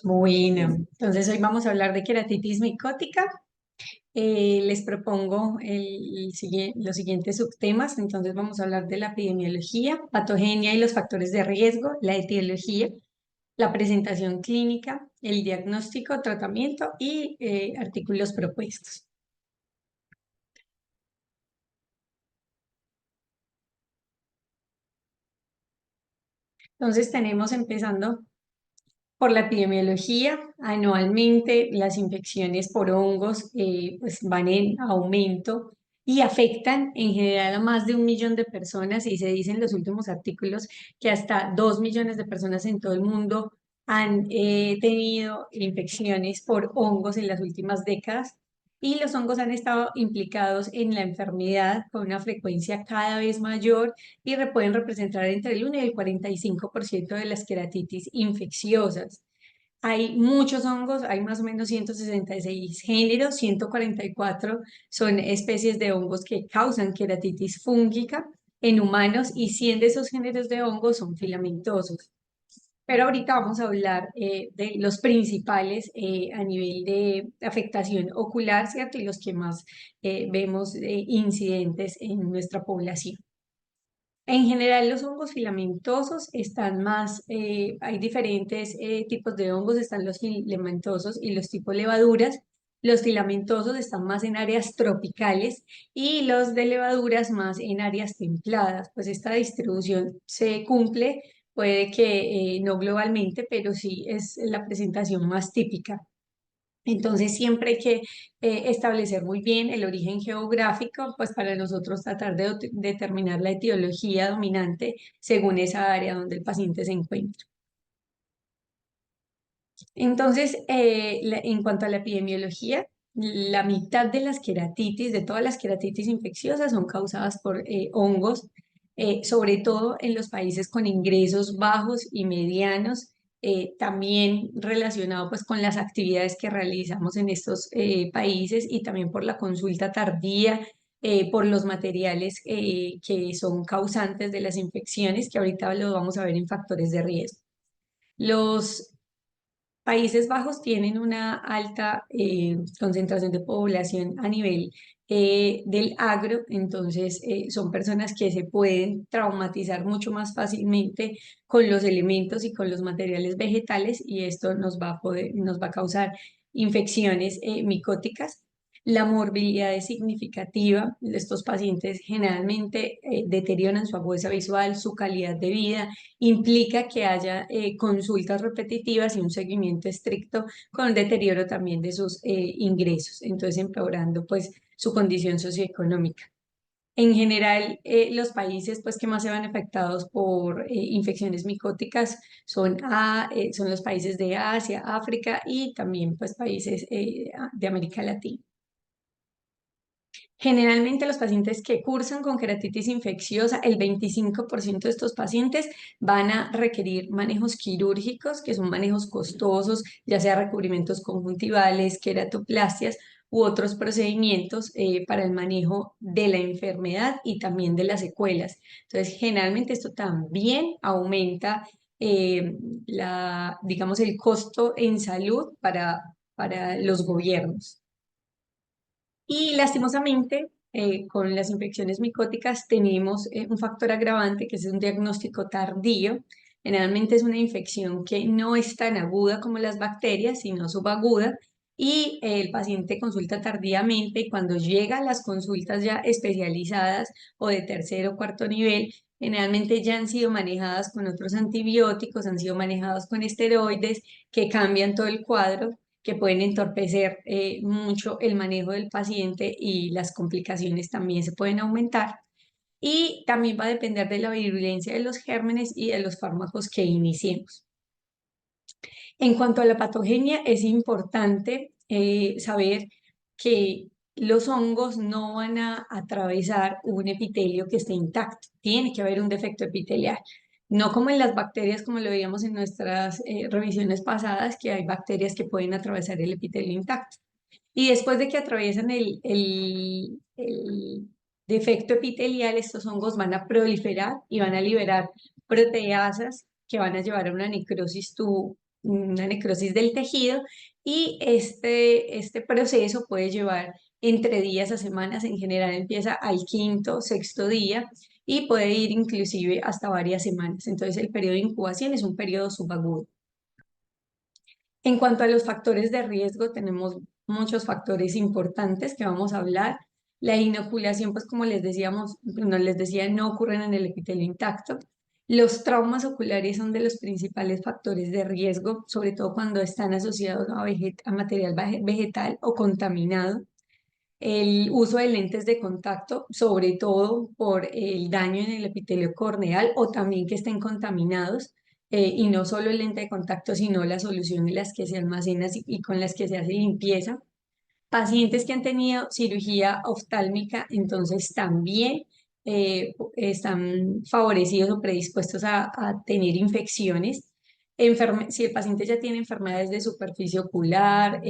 Bueno, entonces hoy vamos a hablar de queratitis micótica. Les propongo los siguientes subtemas. Entonces vamos a hablar de la epidemiología, patogenia y los factores de riesgo, la etiología, la presentación clínica, el diagnóstico, tratamiento y artículos propuestos. Entonces tenemos empezando por la epidemiología. Anualmente las infecciones por hongos pues van en aumento y afectan en general a más de 1 millón de personas, y se dice en los últimos artículos que hasta 2 millones de personas en todo el mundo han tenido infecciones por hongos en las últimas décadas. Y los hongos han estado implicados en la enfermedad con una frecuencia cada vez mayor y pueden representar entre el 1 y el 45% de las queratitis infecciosas. Hay muchos hongos, hay más o menos 166 géneros, 144 son especies de hongos que causan queratitis fúngica en humanos, y 100 de esos géneros de hongos son filamentosos. Pero ahorita vamos a hablar de los principales a nivel de afectación ocular, ¿cierto? Y los que más vemos incidentes en nuestra población. En general, los hongos filamentosos están más, hay diferentes tipos de hongos, están los filamentosos y los tipos levaduras. Los filamentosos están más en áreas tropicales y los de levaduras más en áreas templadas. Pues esta distribución se cumple, puede que no globalmente, pero sí es la presentación más típica. Entonces siempre hay que establecer muy bien el origen geográfico, pues para nosotros tratar de determinar la etiología dominante según esa área donde el paciente se encuentra. Entonces, en cuanto a la epidemiología, la mitad de las queratitis, de todas las queratitis infecciosas, son causadas por hongos, sobre todo en los países con ingresos bajos y medianos, también relacionado pues con las actividades que realizamos en estos países, y también por la consulta tardía, por los materiales que son causantes de las infecciones, que ahorita lo vamos a ver en factores de riesgo. Los Países Bajos tienen una alta concentración de población a nivel del agro, entonces son personas que se pueden traumatizar mucho más fácilmente con los elementos y con los materiales vegetales, y esto nos va a causar infecciones micóticas. La morbilidad es significativa. Estos pacientes generalmente deterioran su agudeza visual, su calidad de vida, implica que haya consultas repetitivas y un seguimiento estricto, con un deterioro también de sus ingresos, entonces empeorando pues su condición socioeconómica. En general, los países pues que más se van afectados por infecciones micóticas son los países de Asia, África y también pues países de América Latina. Generalmente los pacientes que cursan con queratitis infecciosa, el 25% de estos pacientes van a requerir manejos quirúrgicos, que son manejos costosos, ya sea recubrimientos conjuntivales, queratoplastias u otros procedimientos para el manejo de la enfermedad y también de las secuelas. Entonces, generalmente esto también aumenta digamos, el costo en salud para los gobiernos. Y lastimosamente, con las infecciones micóticas tenemos un factor agravante, que es un diagnóstico tardío. Generalmente es una infección que no es tan aguda como las bacterias, sino subaguda, y el paciente consulta tardíamente, y cuando llega a las consultas ya especializadas o de tercer o cuarto nivel, generalmente ya han sido manejadas con otros antibióticos, han sido manejados con esteroides que cambian todo el cuadro, que pueden entorpecer mucho el manejo del paciente, y las complicaciones también se pueden aumentar. Y también va a depender de la virulencia de los gérmenes y de los fármacos que iniciemos. En cuanto a la patogenia, es importante saber que los hongos no van a atravesar un epitelio que esté intacto. Tiene que haber un defecto epitelial. No como en las bacterias, como lo veíamos en nuestras revisiones pasadas, que hay bacterias que pueden atravesar el epitelio intacto. Y después de que atraviesan el defecto epitelial, estos hongos van a proliferar y van a liberar proteasas que van a llevar a una necrosis una necrosis del tejido y este proceso puede llevar entre días a semanas, en general empieza al quinto, sexto día y puede ir inclusive hasta varias semanas. Entonces el periodo de incubación es un periodo subagudo. En cuanto a los factores de riesgo, tenemos muchos factores importantes que vamos a hablar. La inoculación, pues como les decíamos, no les decía, no ocurren en el epitelio intacto. Los traumas oculares son de los principales factores de riesgo, sobre todo cuando están asociados a material vegetal o contaminado. El uso de lentes de contacto, sobre todo por el daño en el epitelio corneal o también que estén contaminados, y no solo el lente de contacto, sino la solución en las que se almacena y con las que se hace limpieza. Pacientes que han tenido cirugía oftálmica, entonces también están favorecidos o predispuestos a tener infecciones. Si el paciente ya tiene enfermedades de superficie ocular,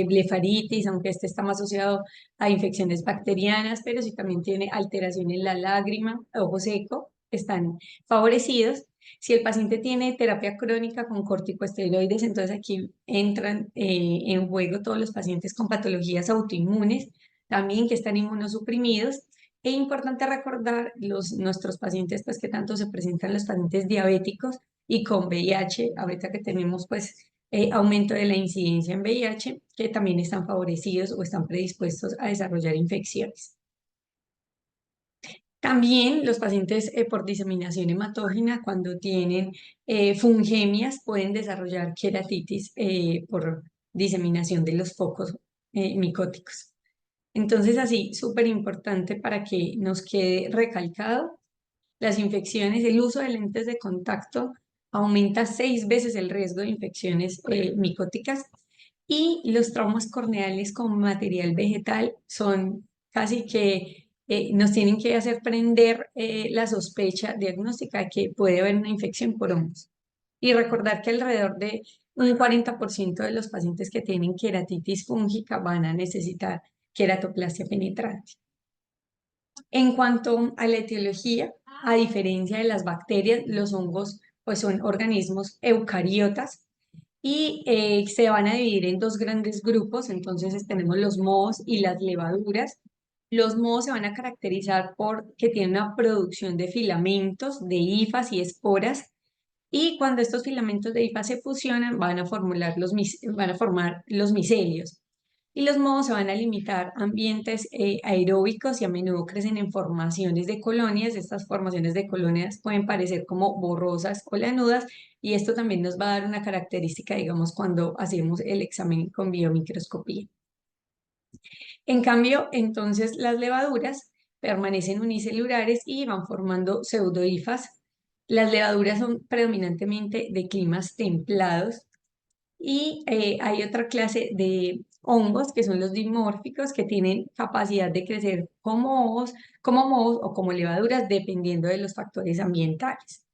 blefaritis, aunque este está más asociado a infecciones bacterianas, pero si también tiene alteración en la lágrima, ojo seco, están favorecidos. Si el paciente tiene terapia crónica con corticosteroides, entonces aquí entran en juego todos los pacientes con patologías autoinmunes, también que están inmunosuprimidos. Es importante recordar nuestros pacientes, pues que tanto se presentan los pacientes diabéticos y con VIH, ahorita que tenemos pues aumento de la incidencia en VIH, que también están favorecidos o están predispuestos a desarrollar infecciones. También los pacientes por diseminación hematógena, cuando tienen fungemias, pueden desarrollar queratitis por diseminación de los focos micóticos. Entonces, así, súper importante para que nos quede recalcado, las infecciones, el uso de lentes de contacto aumenta 6 veces el riesgo de infecciones micóticas y los traumas corneales con material vegetal son casi que nos tienen que hacer prender la sospecha diagnóstica de que puede haber una infección por hongos. Y recordar que alrededor de un 40% de los pacientes que tienen queratitis fúngica van a necesitar queratoplastia penetrante. En cuanto a la etiología, a diferencia de las bacterias, los hongos pues son organismos eucariotas y se van a dividir en dos grandes grupos. Entonces tenemos los mohos y las levaduras. Los mohos se van a caracterizar por que tienen una producción de filamentos, de hifas y esporas. Y cuando estos filamentos de hifas se fusionan, van a formar los micelios. Y los mohos se van a limitar a ambientes aeróbicos y a menudo crecen en formaciones de colonias. Estas formaciones de colonias pueden parecer como borrosas o lanudas y esto también nos va a dar una característica, digamos, cuando hacemos el examen con biomicroscopía. En cambio, entonces las levaduras permanecen unicelulares y van formando pseudohifas. Las levaduras son predominantemente de climas templados y hay otra clase de hongos que son los dimórficos que tienen capacidad de crecer como mohos o como levaduras dependiendo de los factores ambientales.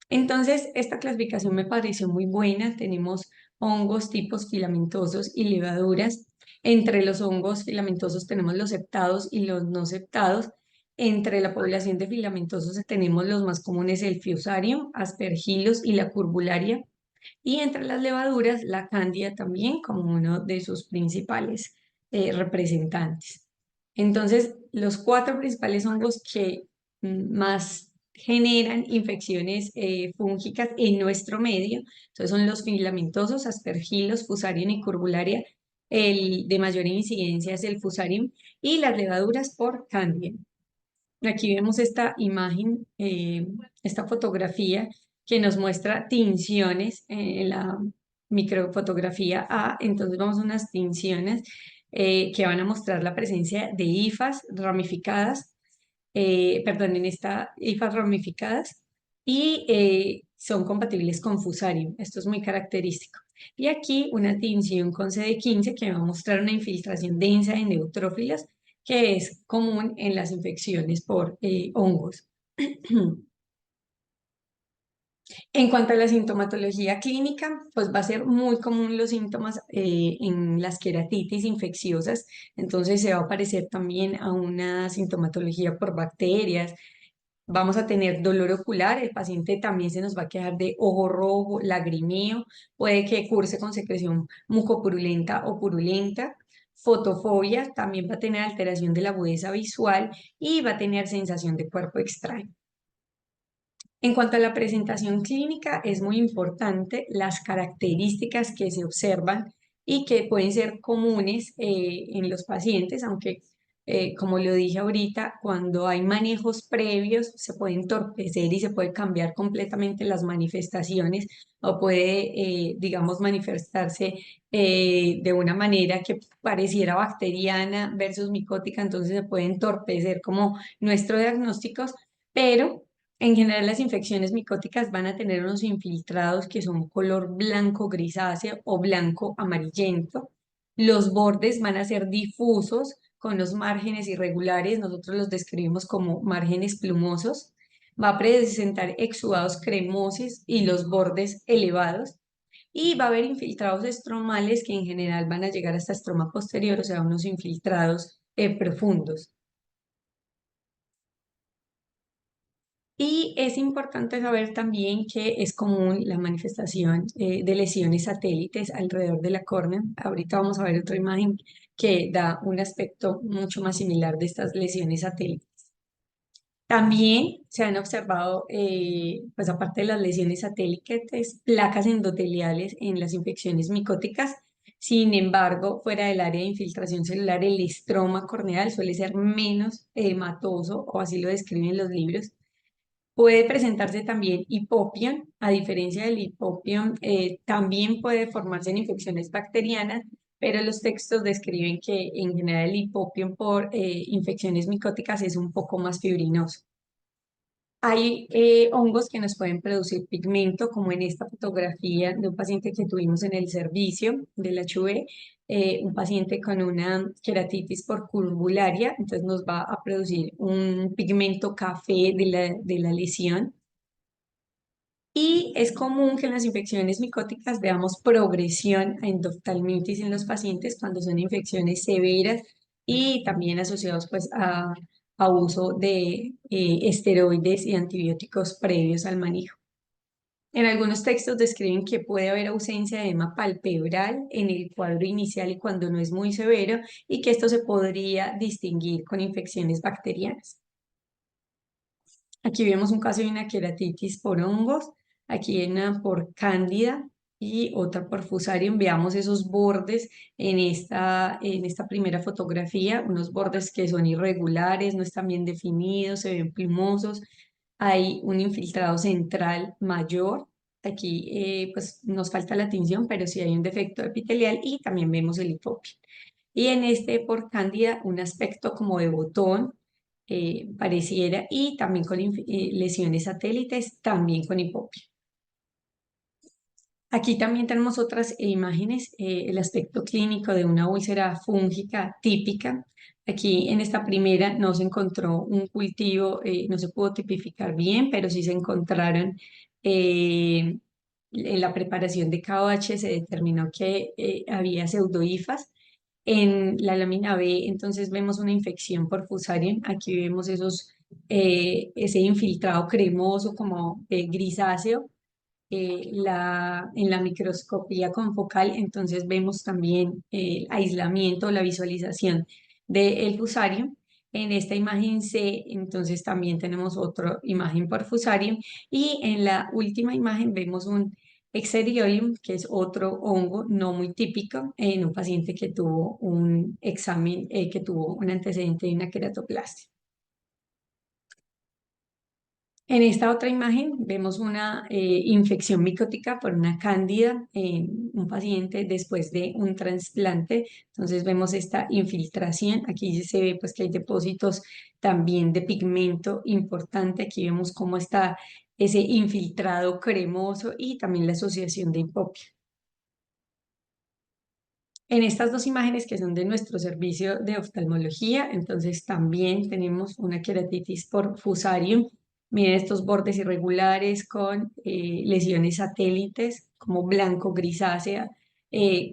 Entonces, esta clasificación me pareció muy buena. Tenemos hongos tipos filamentosos y levaduras. Entre los hongos filamentosos tenemos los septados y los no septados. Entre la población de filamentosos tenemos los más comunes, el Fusarium, Aspergillus y la Curbularia. Y entre las levaduras, la cándida también como uno de sus principales representantes. Entonces, los cuatro principales hongos que más generan infecciones fúngicas en nuestro medio, entonces son los filamentosos, aspergilos, fusarium y curbularia. El de mayor incidencia es el fusarium y las levaduras por cándida. Aquí vemos esta imagen, esta fotografía que nos muestra tinciones en la microfotografía A. Entonces vamos a unas tinciones que van a mostrar la presencia de hifas ramificadas, perdón, en esta hifas ramificadas y son compatibles con fusarium. Esto es muy característico. Y aquí una tinción con CD15 que va a mostrar una infiltración densa de neutrófilos que es común en las infecciones por hongos. En cuanto a la sintomatología clínica, pues va a ser muy común los síntomas en las queratitis infecciosas, entonces se va a parecer también a una sintomatología por bacterias. Vamos a tener dolor ocular, el paciente también se nos va a quejar de ojo rojo, lagrimeo, puede que curse con secreción mucopurulenta o purulenta. Fotofobia, también va a tener alteración de la agudeza visual y va a tener sensación de cuerpo extraño. En cuanto a la presentación clínica, es muy importante las características que se observan y que pueden ser comunes en los pacientes, aunque como lo dije ahorita, cuando hay manejos previos se puede entorpecer y se puede cambiar completamente las manifestaciones o puede, digamos, manifestarse de una manera que pareciera bacteriana versus micótica, entonces se puede entorpecer como nuestro diagnóstico, pero en general, las infecciones micóticas van a tener unos infiltrados que son color blanco grisáceo o blanco amarillento. Los bordes van a ser difusos con los márgenes irregulares. Nosotros los describimos como márgenes plumosos. Va a presentar exudados cremosos y los bordes elevados. Y va a haber infiltrados estromales que en general van a llegar hasta estroma posterior, o sea, unos infiltrados profundos. Y es importante saber también que es común la manifestación de lesiones satélites alrededor de la córnea. Ahorita vamos a ver otra imagen que da un aspecto mucho más similar de estas lesiones satélites. También se han observado, pues aparte de las lesiones satélites, placas endoteliales en las infecciones micóticas. Sin embargo, fuera del área de infiltración celular, el estroma corneal suele ser menos hematoso, o así lo describen los libros. Puede presentarse también hipopión. A diferencia del hipopión, también puede formarse en infecciones bacterianas, pero los textos describen que en general el hipopión por infecciones micóticas es un poco más fibrinoso. Hay hongos que nos pueden producir pigmento, como en esta fotografía de un paciente que tuvimos en el servicio del HV, un paciente con una queratitis por curbularia, entonces nos va a producir un pigmento café de la lesión. Y es común que en las infecciones micóticas veamos progresión a endoftalmitis en los pacientes cuando son infecciones severas y también asociados pues a uso de esteroides y antibióticos previos al manejo. En algunos textos describen que puede haber ausencia de edema palpebral en el cuadro inicial y cuando no es muy severo y que esto se podría distinguir con infecciones bacterianas. Aquí vemos un caso de una queratitis por hongos, aquí hay una por cándida y otra por fusarium. Veamos esos bordes en esta primera fotografía, unos bordes que son irregulares, no están bien definidos, se ven plumosos. Hay un infiltrado central mayor. Aquí pues nos falta la tinción, pero sí hay un defecto epitelial y también vemos el hipopio. Y en este por cándida un aspecto como de botón pareciera, y también con lesiones satélites, también con hipopia. Aquí también tenemos otras imágenes, el aspecto clínico de una úlcera fúngica típica. Aquí en esta primera no se encontró un cultivo, no se pudo tipificar bien, pero sí se encontraron en la preparación de KOH se determinó que había pseudohifas. En la lámina B, entonces vemos una infección por Fusarium. Aquí vemos ese infiltrado cremoso como grisáceo. En la microscopía confocal, entonces vemos también el aislamiento, la visualización del Fusarium. En esta imagen C, entonces también tenemos otra imagen por Fusarium. Y en la última imagen vemos un Exeriolium, que es otro hongo no muy típico en un paciente que tuvo un examen, que tuvo un antecedente de una queratoplastia. En esta otra imagen vemos una infección micótica por una cándida en un paciente después de un trasplante. Entonces vemos esta infiltración. Aquí se ve pues que hay depósitos también de pigmento importante. Aquí vemos cómo está ese infiltrado cremoso y también la asociación de hipopia. En estas dos imágenes que son de nuestro servicio de oftalmología, entonces también tenemos una queratitis por fusarium. Miren estos bordes irregulares con lesiones satélites como blanco grisácea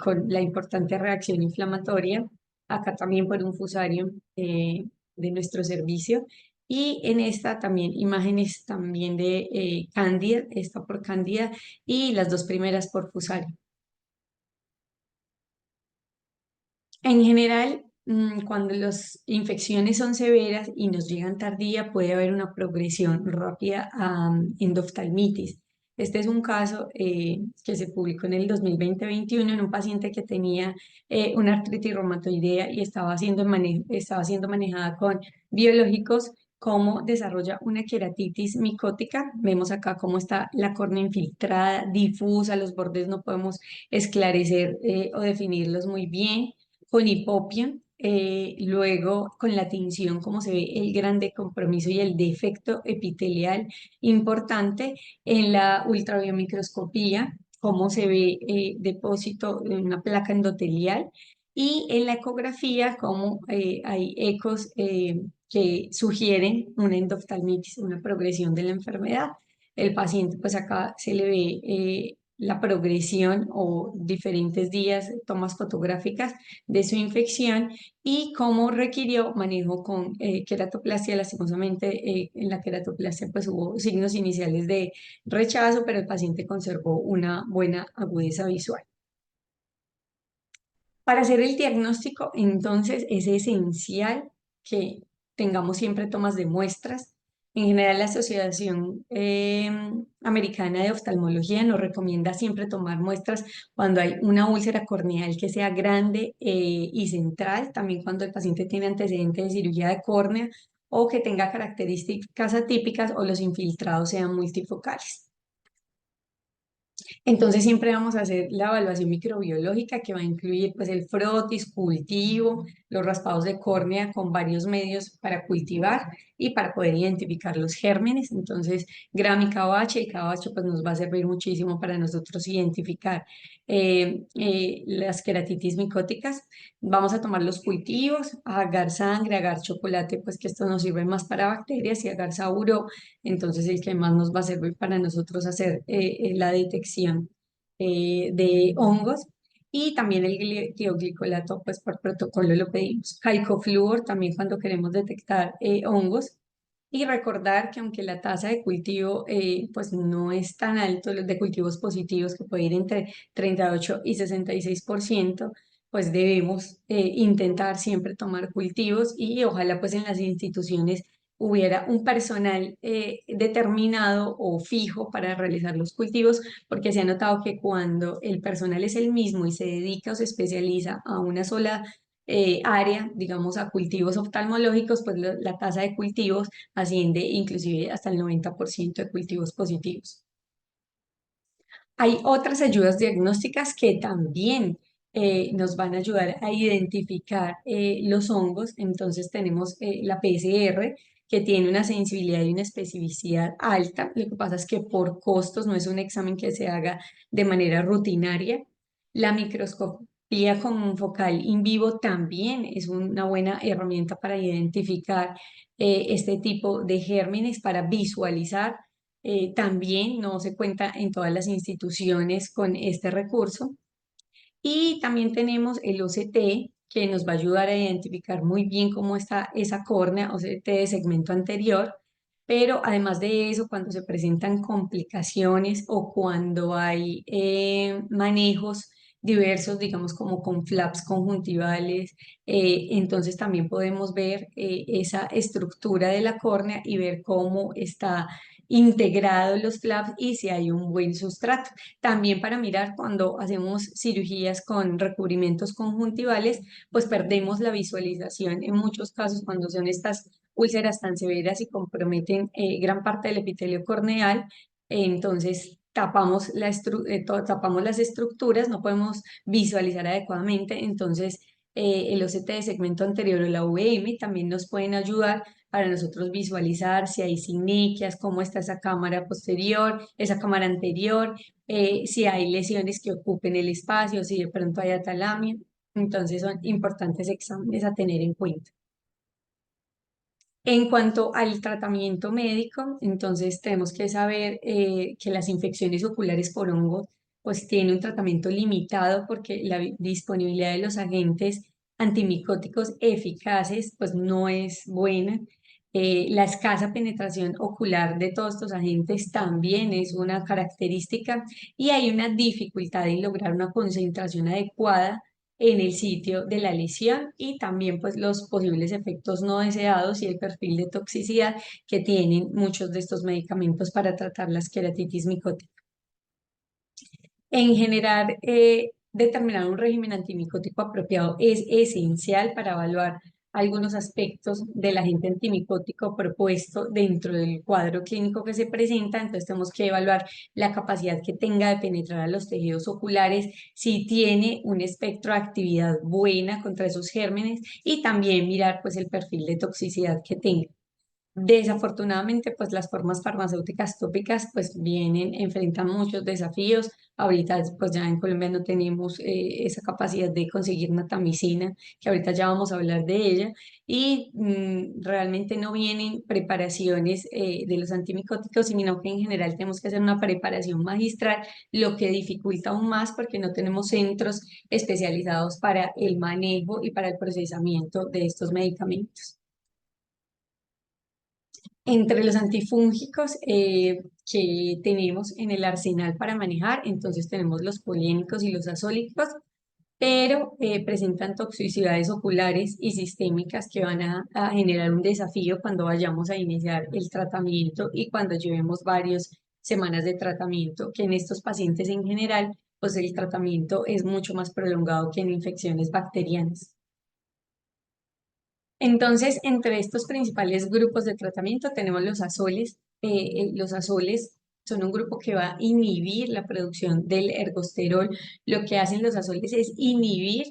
con la importante reacción inflamatoria. Acá también por un fusarium de nuestro servicio. Y en esta también imágenes también de Cándida, esta por Cándida y las dos primeras por Fusarium. En general, cuando las infecciones son severas y nos llegan tardía, puede haber una progresión rápida a endoftalmitis. Este es un caso que se publicó en el 2020-21 en un paciente que tenía una artritis reumatoidea y estaba siendo manejada con biológicos. Cómo desarrolla una queratitis micótica. Vemos acá cómo está la córnea infiltrada, difusa, los bordes no podemos esclarecer o definirlos muy bien con hipopia, luego con la tinción, como se ve el grande compromiso y el defecto epitelial importante en la ultrabiomicroscopía, cómo se ve depósito de una placa endotelial y en la ecografía, cómo hay ecos que sugieren una endoftalmitis, una progresión de la enfermedad. El paciente, pues acá se le ve la progresión o diferentes días, tomas fotográficas de su infección y cómo requirió manejo con queratoplastia. Lastimosamente, en la queratoplastia pues hubo signos iniciales de rechazo, pero el paciente conservó una buena agudeza visual. Para hacer el diagnóstico, entonces, es esencial que tengamos siempre tomas de muestras. En general, la Asociación Americana de Oftalmología nos recomienda siempre tomar muestras cuando hay una úlcera corneal que sea grande y central, también cuando el paciente tiene antecedentes de cirugía de córnea o que tenga características atípicas o los infiltrados sean multifocales. Entonces siempre vamos a hacer la evaluación microbiológica que va a incluir pues el frotis, cultivo, los raspados de córnea con varios medios para cultivar y para poder identificar los gérmenes. Entonces Gram y KOH, el KOH pues nos va a servir muchísimo para nosotros identificar las queratitis micóticas. Vamos a tomar los cultivos, agar sangre, agar chocolate, pues que esto nos sirve más para bacterias y agar sauro, entonces el que más nos va a servir para nosotros hacer la detección de hongos. Y también el tioglicolato, pues por protocolo lo pedimos. Caicofluor también cuando queremos detectar hongos. Y recordar que aunque la tasa de cultivo pues no es tan alto, los de cultivos positivos que puede ir entre 38 y 66%, pues debemos intentar siempre tomar cultivos y ojalá pues en las instituciones hubiera un personal determinado o fijo para realizar los cultivos, porque se ha notado que cuando el personal es el mismo y se dedica o se especializa a una sola área, digamos a cultivos oftalmológicos, pues la tasa de cultivos asciende inclusive hasta el 90% de cultivos positivos. Hay otras ayudas diagnósticas que también nos van a ayudar a identificar los hongos. Entonces tenemos la PCR, que tiene una sensibilidad y una especificidad alta. Lo que pasa es que por costos no es un examen que se haga de manera rutinaria. La microscopía con focal in vivo también es una buena herramienta para identificar este tipo de gérmenes, para visualizar también no se cuenta en todas las instituciones con este recurso. Y también tenemos el OCT, que nos va a ayudar a identificar muy bien cómo está esa córnea, OCT de segmento anterior. Pero además de eso, cuando se presentan complicaciones o cuando hay manejos diversos, digamos como con flaps conjuntivales, entonces también podemos ver esa estructura de la córnea y ver cómo está integrados los flaps y si hay un buen sustrato. También para mirar cuando hacemos cirugías con recubrimientos conjuntivales, pues perdemos la visualización en muchos casos cuando son estas úlceras tan severas y comprometen gran parte del epitelio corneal. Entonces tapamos las estructuras, no podemos visualizar adecuadamente. Entonces el OCT de segmento anterior o la VM también nos pueden ayudar para nosotros visualizar si hay sinequias, cómo está esa cámara posterior, esa cámara anterior, si hay lesiones que ocupen el espacio, si de pronto hay atalamia. Entonces son importantes exámenes a tener en cuenta. En cuanto al tratamiento médico, entonces tenemos que saber que las infecciones oculares por hongos pues tienen un tratamiento limitado porque la disponibilidad de los agentes antimicóticos eficaces pues no es buena. La escasa penetración ocular de todos estos agentes también es una característica y hay una dificultad en lograr una concentración adecuada en el sitio de la lesión y también pues los posibles efectos no deseados y el perfil de toxicidad que tienen muchos de estos medicamentos para tratar la esqueratitis micótica. En general, determinar un régimen antimicótico apropiado es esencial para evaluar algunos aspectos del agente antimicótico propuesto dentro del cuadro clínico que se presenta. Entonces, tenemos que evaluar la capacidad que tenga de penetrar a los tejidos oculares, si tiene un espectro de actividad buena contra esos gérmenes y también mirar pues el perfil de toxicidad que tenga. Desafortunadamente, pues las formas farmacéuticas tópicas pues enfrentan muchos desafíos. Ahorita pues ya en Colombia no tenemos esa capacidad de conseguir natamicina, que ahorita ya vamos a hablar de ella, y realmente no vienen preparaciones de los antimicóticos, sino que en general tenemos que hacer una preparación magistral, lo que dificulta aún más porque no tenemos centros especializados para el manejo y para el procesamiento de estos medicamentos. Entre los antifúngicos que tenemos en el arsenal para manejar, entonces tenemos los poliénicos y los azólicos, pero presentan toxicidades oculares y sistémicas que van a generar un desafío cuando vayamos a iniciar el tratamiento y cuando llevemos varias semanas de tratamiento, que en estos pacientes en general, pues el tratamiento es mucho más prolongado que en infecciones bacterianas. Entonces, entre estos principales grupos de tratamiento tenemos los azoles. Los azoles son un grupo que va a inhibir la producción del ergosterol. Lo que hacen los azoles es inhibir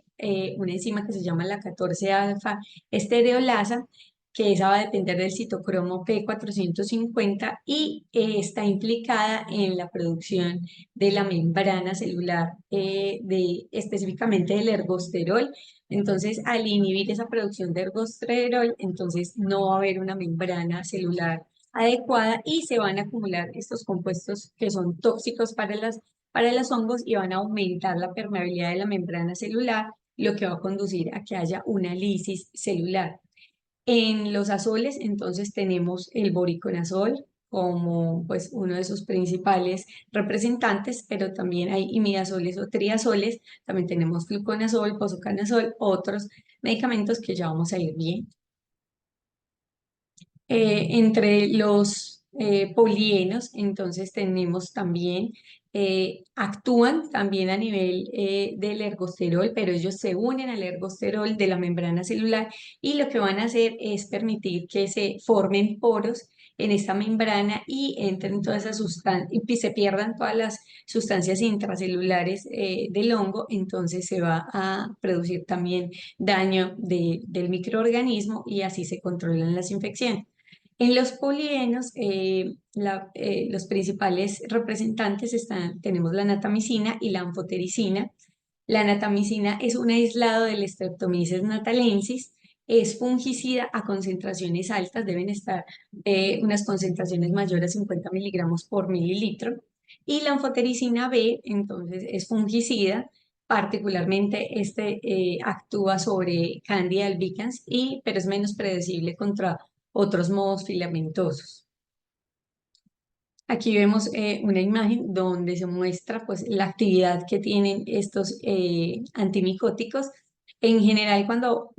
una enzima que se llama la 14-alfa estereolasa, que esa va a depender del citocromo P450 y está implicada en la producción de la membrana celular, específicamente del ergosterol. Entonces, al inhibir esa producción de ergosterol, entonces no va a haber una membrana celular adecuada y se van a acumular estos compuestos que son tóxicos para los hongos y van a aumentar la permeabilidad de la membrana celular, lo que va a conducir a que haya una lisis celular. En los azoles, entonces, tenemos el boriconazol como pues uno de sus principales representantes, pero también hay imidazoles o triazoles, también tenemos fluconazol, posaconazol, otros medicamentos que ya vamos a ir bien. Entre los polienos, entonces tenemos también, actúan también a nivel del ergosterol, pero ellos se unen al ergosterol de la membrana celular y lo que van a hacer es permitir que se formen poros en esta membrana y entren todas esas sustancias y se pierdan todas las sustancias intracelulares del hongo, entonces se va a producir también daño del microorganismo y así se controlan las infecciones. En los polienos, los principales representantes tenemos la natamicina y la anfotericina. La natamicina es un aislado del Streptomyces natalensis, es fungicida a concentraciones altas, deben estar unas concentraciones mayores a 50 miligramos por mililitro. Y la anfotericina B, entonces, es fungicida, particularmente actúa sobre Candida albicans, pero es menos predecible contra otros modos filamentosos. Aquí vemos una imagen donde se muestra pues, la actividad que tienen estos antimicóticos. En general, cuando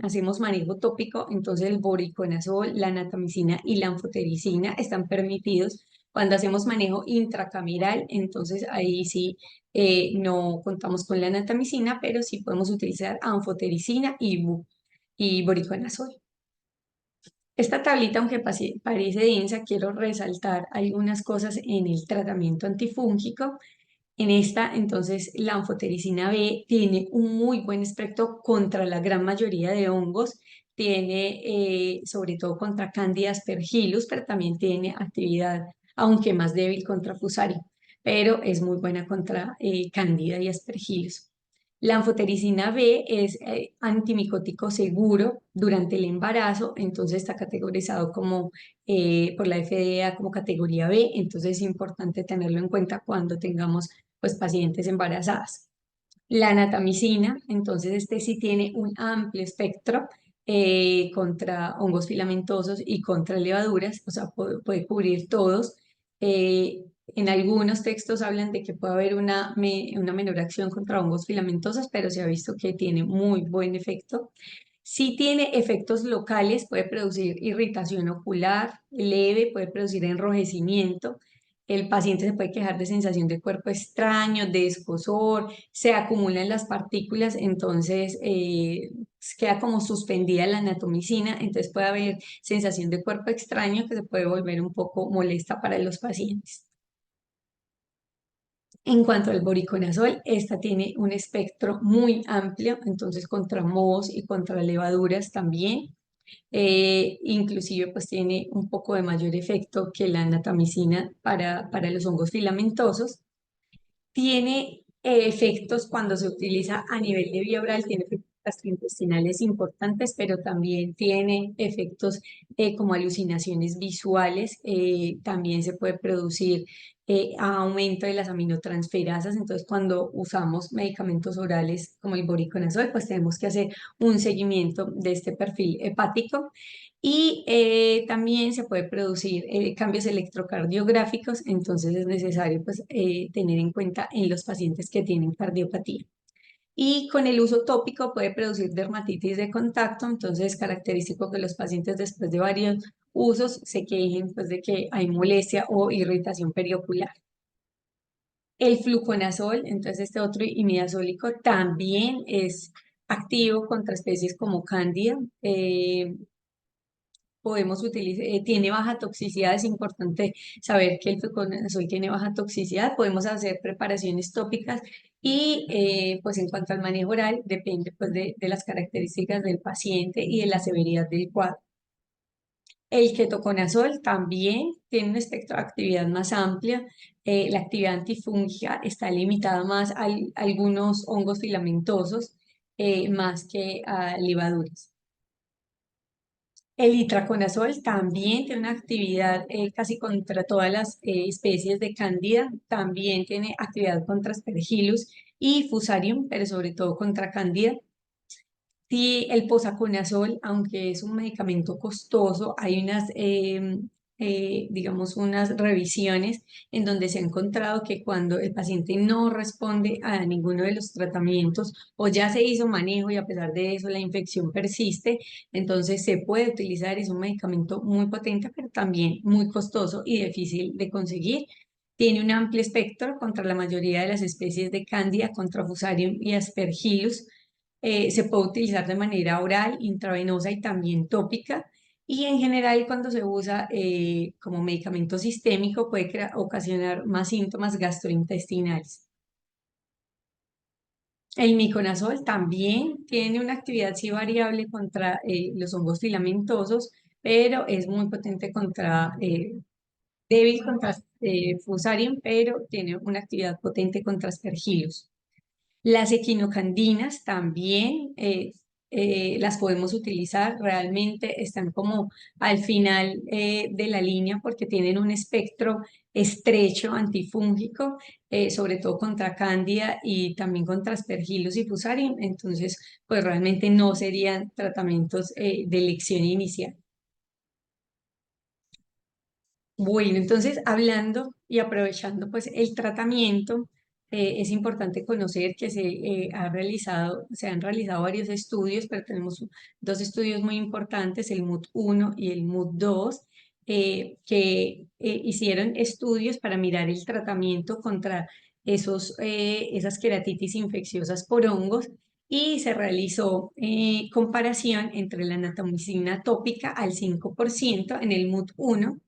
hacemos manejo tópico, entonces el voriconazol, la natamicina y la anfotericina están permitidos. Cuando hacemos manejo intracameral, entonces ahí sí no contamos con la natamicina, pero sí podemos utilizar anfotericina y voriconazol. Esta tablita, aunque parece densa, quiero resaltar algunas cosas en el tratamiento antifúngico. En esta, entonces, la anfotericina B tiene un muy buen espectro contra la gran mayoría de hongos. Tiene, sobre todo contra Candida aspergillus, pero también tiene actividad, aunque más débil, contra Fusarium, pero es muy buena contra Candida y Aspergillus. La anfotericina B es antimicótico seguro durante el embarazo, entonces está categorizado como por la FDA como categoría B, entonces es importante tenerlo en cuenta cuando tengamos pues pacientes embarazadas. La natamicina, entonces este sí tiene un amplio espectro, contra hongos filamentosos y contra levaduras, o sea, puede cubrir todos. Eh, en algunos textos hablan de que puede haber una menor acción contra hongos filamentosos, pero se ha visto que tiene muy buen efecto. Si tiene efectos locales, puede producir irritación ocular leve, puede producir enrojecimiento. El paciente se puede quejar de sensación de cuerpo extraño, de escozor, se acumulan las partículas, entonces queda como suspendida la anatomicina, entonces puede haber sensación de cuerpo extraño que se puede volver un poco molesta para los pacientes. En cuanto al voriconazol, esta tiene un espectro muy amplio, entonces contra mohos y contra levaduras también. Inclusive pues tiene un poco de mayor efecto que la natamicina para los hongos filamentosos. Tiene efectos cuando se utiliza a nivel de vía oral, tiene efectos gastrointestinales importantes, pero también tiene efectos como alucinaciones visuales. También se puede producir aumento de las aminotransferasas. Entonces, cuando usamos medicamentos orales como el voriconazol, pues tenemos que hacer un seguimiento de este perfil hepático. Y también se puede producir cambios electrocardiográficos, entonces es necesario pues, tener en cuenta en los pacientes que tienen cardiopatía. Y con el uso tópico puede producir dermatitis de contacto, entonces es característico que los pacientes después de varios usos se quejen pues, de que hay molestia o irritación periocular. El fluconazol, entonces este otro imidazólico, también es activo contra especies como Cándida. Podemos utilizar, tiene baja toxicidad, es importante saber que el fluconazol tiene baja toxicidad, podemos hacer preparaciones tópicas y pues en cuanto al manejo oral depende pues de las características del paciente y de la severidad del cuadro. El ketoconazol también tiene un espectro de actividad más amplia. La actividad antifúngica está limitada más a algunos hongos filamentosos más que a levaduras. El itraconazol también tiene una actividad casi contra todas las especies de Cándida, también tiene actividad contra Aspergillus y Fusarium, pero sobre todo contra Cándida. Sí, el posaconazol, aunque es un medicamento costoso, hay digamos, unas revisiones en donde se ha encontrado que cuando el paciente no responde a ninguno de los tratamientos o ya se hizo manejo y a pesar de eso la infección persiste, entonces se puede utilizar, es un medicamento muy potente, pero también muy costoso y difícil de conseguir. Tiene un amplio espectro contra la mayoría de las especies de Candida, contra Fusarium y Aspergillus. Se puede utilizar de manera oral, intravenosa y también tópica. Y en general, cuando se usa como medicamento sistémico, puede ocasionar más síntomas gastrointestinales. El miconazol también tiene una actividad sí variable contra los hongos filamentosos, pero es muy potente débil contra Fusarium, pero tiene una actividad potente contra Aspergillus. Las equinocandinas también las podemos utilizar, realmente están como al final de la línea porque tienen un espectro estrecho antifúngico, sobre todo contra Cándida y también contra Aspergillus y Fusarium, entonces pues realmente no serían tratamientos de elección inicial. Bueno, entonces hablando y aprovechando pues el tratamiento, es importante conocer que se han realizado varios estudios, pero tenemos dos estudios muy importantes, el MUD-1 y el MUD-2, que hicieron estudios para mirar el tratamiento contra esas queratitis infecciosas por hongos y se realizó comparación entre la natamicina tópica al 5% en el MUD-1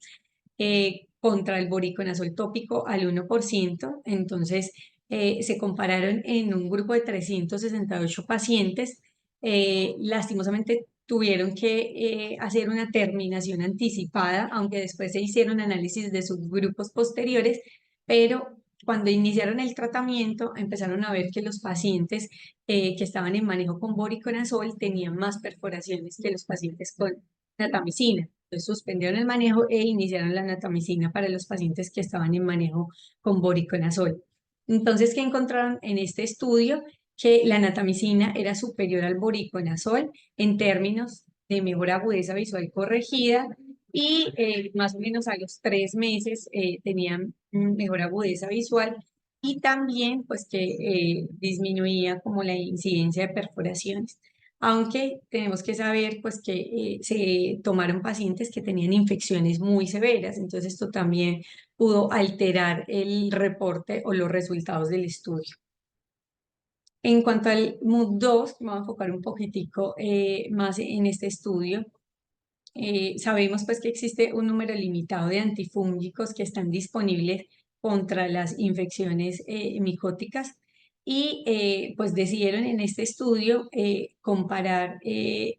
contra el boriconazol tópico al 1%. Entonces, se compararon en un grupo de 368 pacientes. Lastimosamente, tuvieron que hacer una terminación anticipada, aunque después se hicieron análisis de subgrupos posteriores, pero cuando iniciaron el tratamiento empezaron a ver que los pacientes que estaban en manejo con voriconazol tenían más perforaciones que los pacientes con natamicina. Entonces suspendieron el manejo e iniciaron la natamicina para los pacientes que estaban en manejo con voriconazol. Entonces, ¿qué encontraron en este estudio? Que la natamicina era superior al voriconazol en términos de mejor agudeza visual corregida y más o menos a los 3 meses tenían mejor agudeza visual y también pues que disminuía como la incidencia de perforaciones. Aunque tenemos que saber pues que se tomaron pacientes que tenían infecciones muy severas, entonces esto también pudo alterar el reporte o los resultados del estudio. En cuanto al MUD2, me voy a enfocar un poquitico más en este estudio. Sabemos pues que existe un número limitado de antifúngicos que están disponibles contra las infecciones micóticas y pues decidieron en este estudio comparar,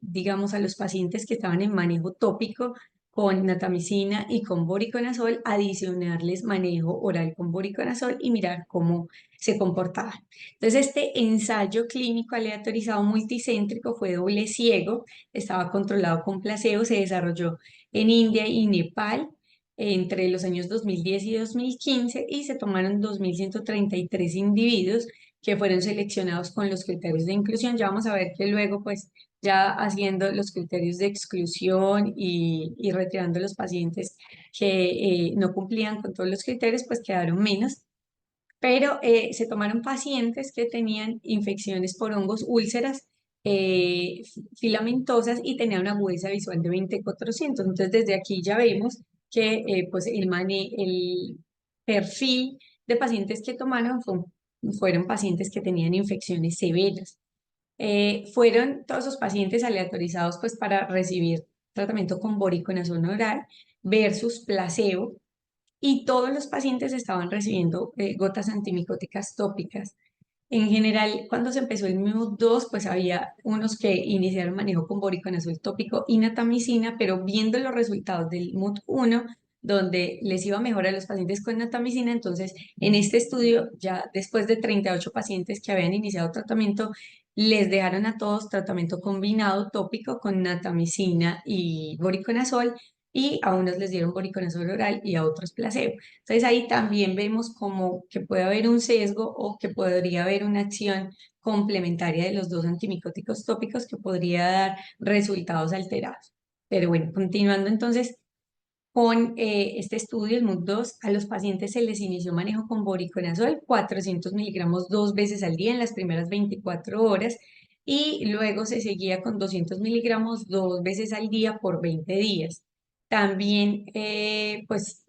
digamos, a los pacientes que estaban en manejo tópico con natamicina y con voriconazol, adicionarles manejo oral con voriconazol y mirar cómo se comportaban. Entonces, este ensayo clínico aleatorizado multicéntrico fue doble ciego, estaba controlado con placebo, se desarrolló en India y Nepal entre los años 2010 y 2015 y se tomaron 2.133 individuos que fueron seleccionados con los criterios de inclusión. Ya vamos a ver que luego, pues, ya haciendo los criterios de exclusión y retirando los pacientes que no cumplían con todos los criterios, pues quedaron menos. Pero se tomaron pacientes que tenían infecciones por hongos, úlceras filamentosas y tenían una agudeza visual de 20/400. Entonces, desde aquí ya vemos que pues el perfil de pacientes que tomaron fueron pacientes que tenían infecciones severas. Fueron todos esos pacientes aleatorizados pues para recibir tratamiento con voriconazol oral versus placebo y todos los pacientes estaban recibiendo gotas antimicóticas tópicas. En general, cuando se empezó el MUD2, pues había unos que iniciaron manejo con voriconazol tópico y natamicina, pero viendo los resultados del MUD1, donde les iba mejor a los pacientes con natamicina, entonces en este estudio, ya después de 38 pacientes que habían iniciado tratamiento, les dejaron a todos tratamiento combinado tópico con natamicina y voriconazol y a unos les dieron voriconazol oral y a otros placebo. Entonces ahí también vemos como que puede haber un sesgo o que podría haber una acción complementaria de los dos antimicóticos tópicos que podría dar resultados alterados. Pero bueno, continuando entonces con este estudio, el MUD2, a los pacientes se les inició manejo con voriconazol, 400 miligramos 2 veces al día en las primeras 24 horas y luego se seguía con 200 miligramos 2 veces al día por 20 días. También, pues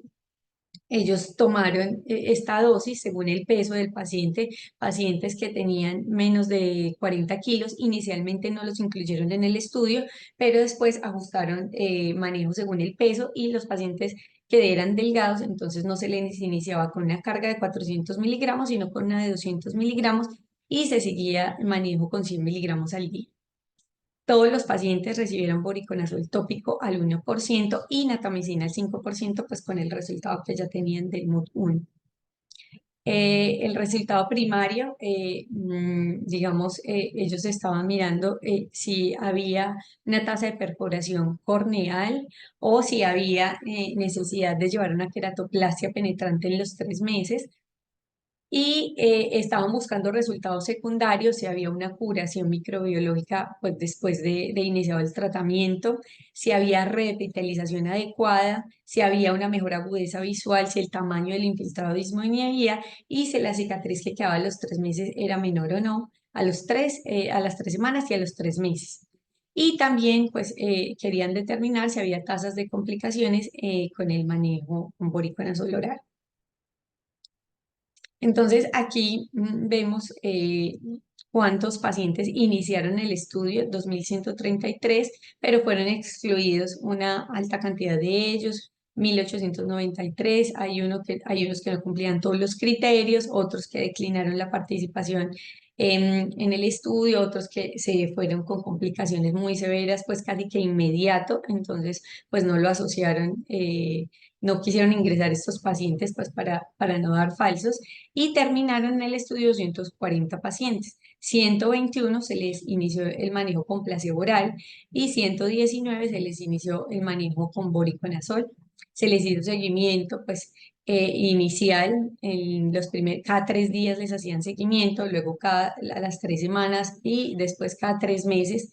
ellos tomaron esta dosis según el peso del paciente. Pacientes que tenían menos de 40 kilos, inicialmente no los incluyeron en el estudio, pero después ajustaron manejo según el peso y los pacientes que eran delgados, entonces no se les iniciaba con una carga de 400 miligramos, sino con una de 200 miligramos y se seguía manejo con 100 miligramos al día. Todos los pacientes recibieron voriconazol tópico al 1% y natamicina al 5%, pues con el resultado que ya tenían del MUD1. El resultado primario, digamos, ellos estaban mirando si había una tasa de perforación corneal o si había necesidad de llevar una queratoplastia penetrante en los 3 meses y estaban buscando resultados secundarios, si había una curación microbiológica pues después de iniciado el tratamiento, si había revitalización adecuada, si había una mejor agudeza visual, si el tamaño del infiltrado disminuía y si la cicatriz que quedaba a los 3 meses era menor o no, a las 3 semanas y a los 3 meses. Y también pues querían determinar si había tasas de complicaciones con el manejo con voriconazol oral. Entonces, aquí vemos cuántos pacientes iniciaron el estudio, 2.133, pero fueron excluidos una alta cantidad de ellos, 1.893. Hay unos que no cumplían todos los criterios, otros que declinaron la participación en el estudio, otros que se fueron con complicaciones muy severas, pues casi que inmediato, entonces pues no lo asociaron, no quisieron ingresar estos pacientes pues para no dar falsos y terminaron en el estudio 240 pacientes. 121 se les inició el manejo con placebo oral y 119 se les inició el manejo con voriconazol. Se les hizo seguimiento, pues, inicial, cada 3 días les hacían seguimiento, luego a las 3 semanas y después cada 3 meses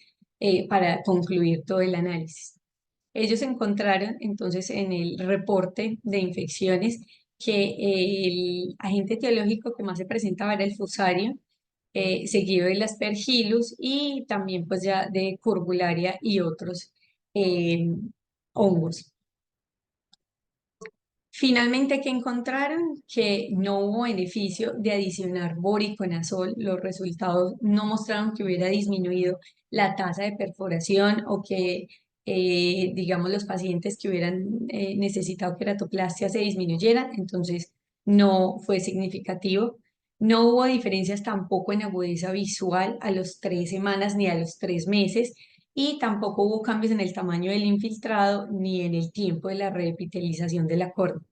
para concluir todo el análisis. Ellos encontraron entonces en el reporte de infecciones que el agente etiológico que más se presentaba era el fusario, seguido del aspergillus y también pues ya de curvularia y otros eh, hongos. Finalmente, ¿qué encontraron? Que no hubo beneficio de adicionar boriconazol. Los resultados no mostraron que hubiera disminuido la tasa de perforación o que, digamos, los pacientes que hubieran necesitado queratoplastia se disminuyeran. Entonces, no fue significativo. No hubo diferencias tampoco en agudeza visual a los 3 semanas ni a los 3 meses y tampoco hubo cambios en el tamaño del infiltrado ni en el tiempo de la reepitelización de la córnea.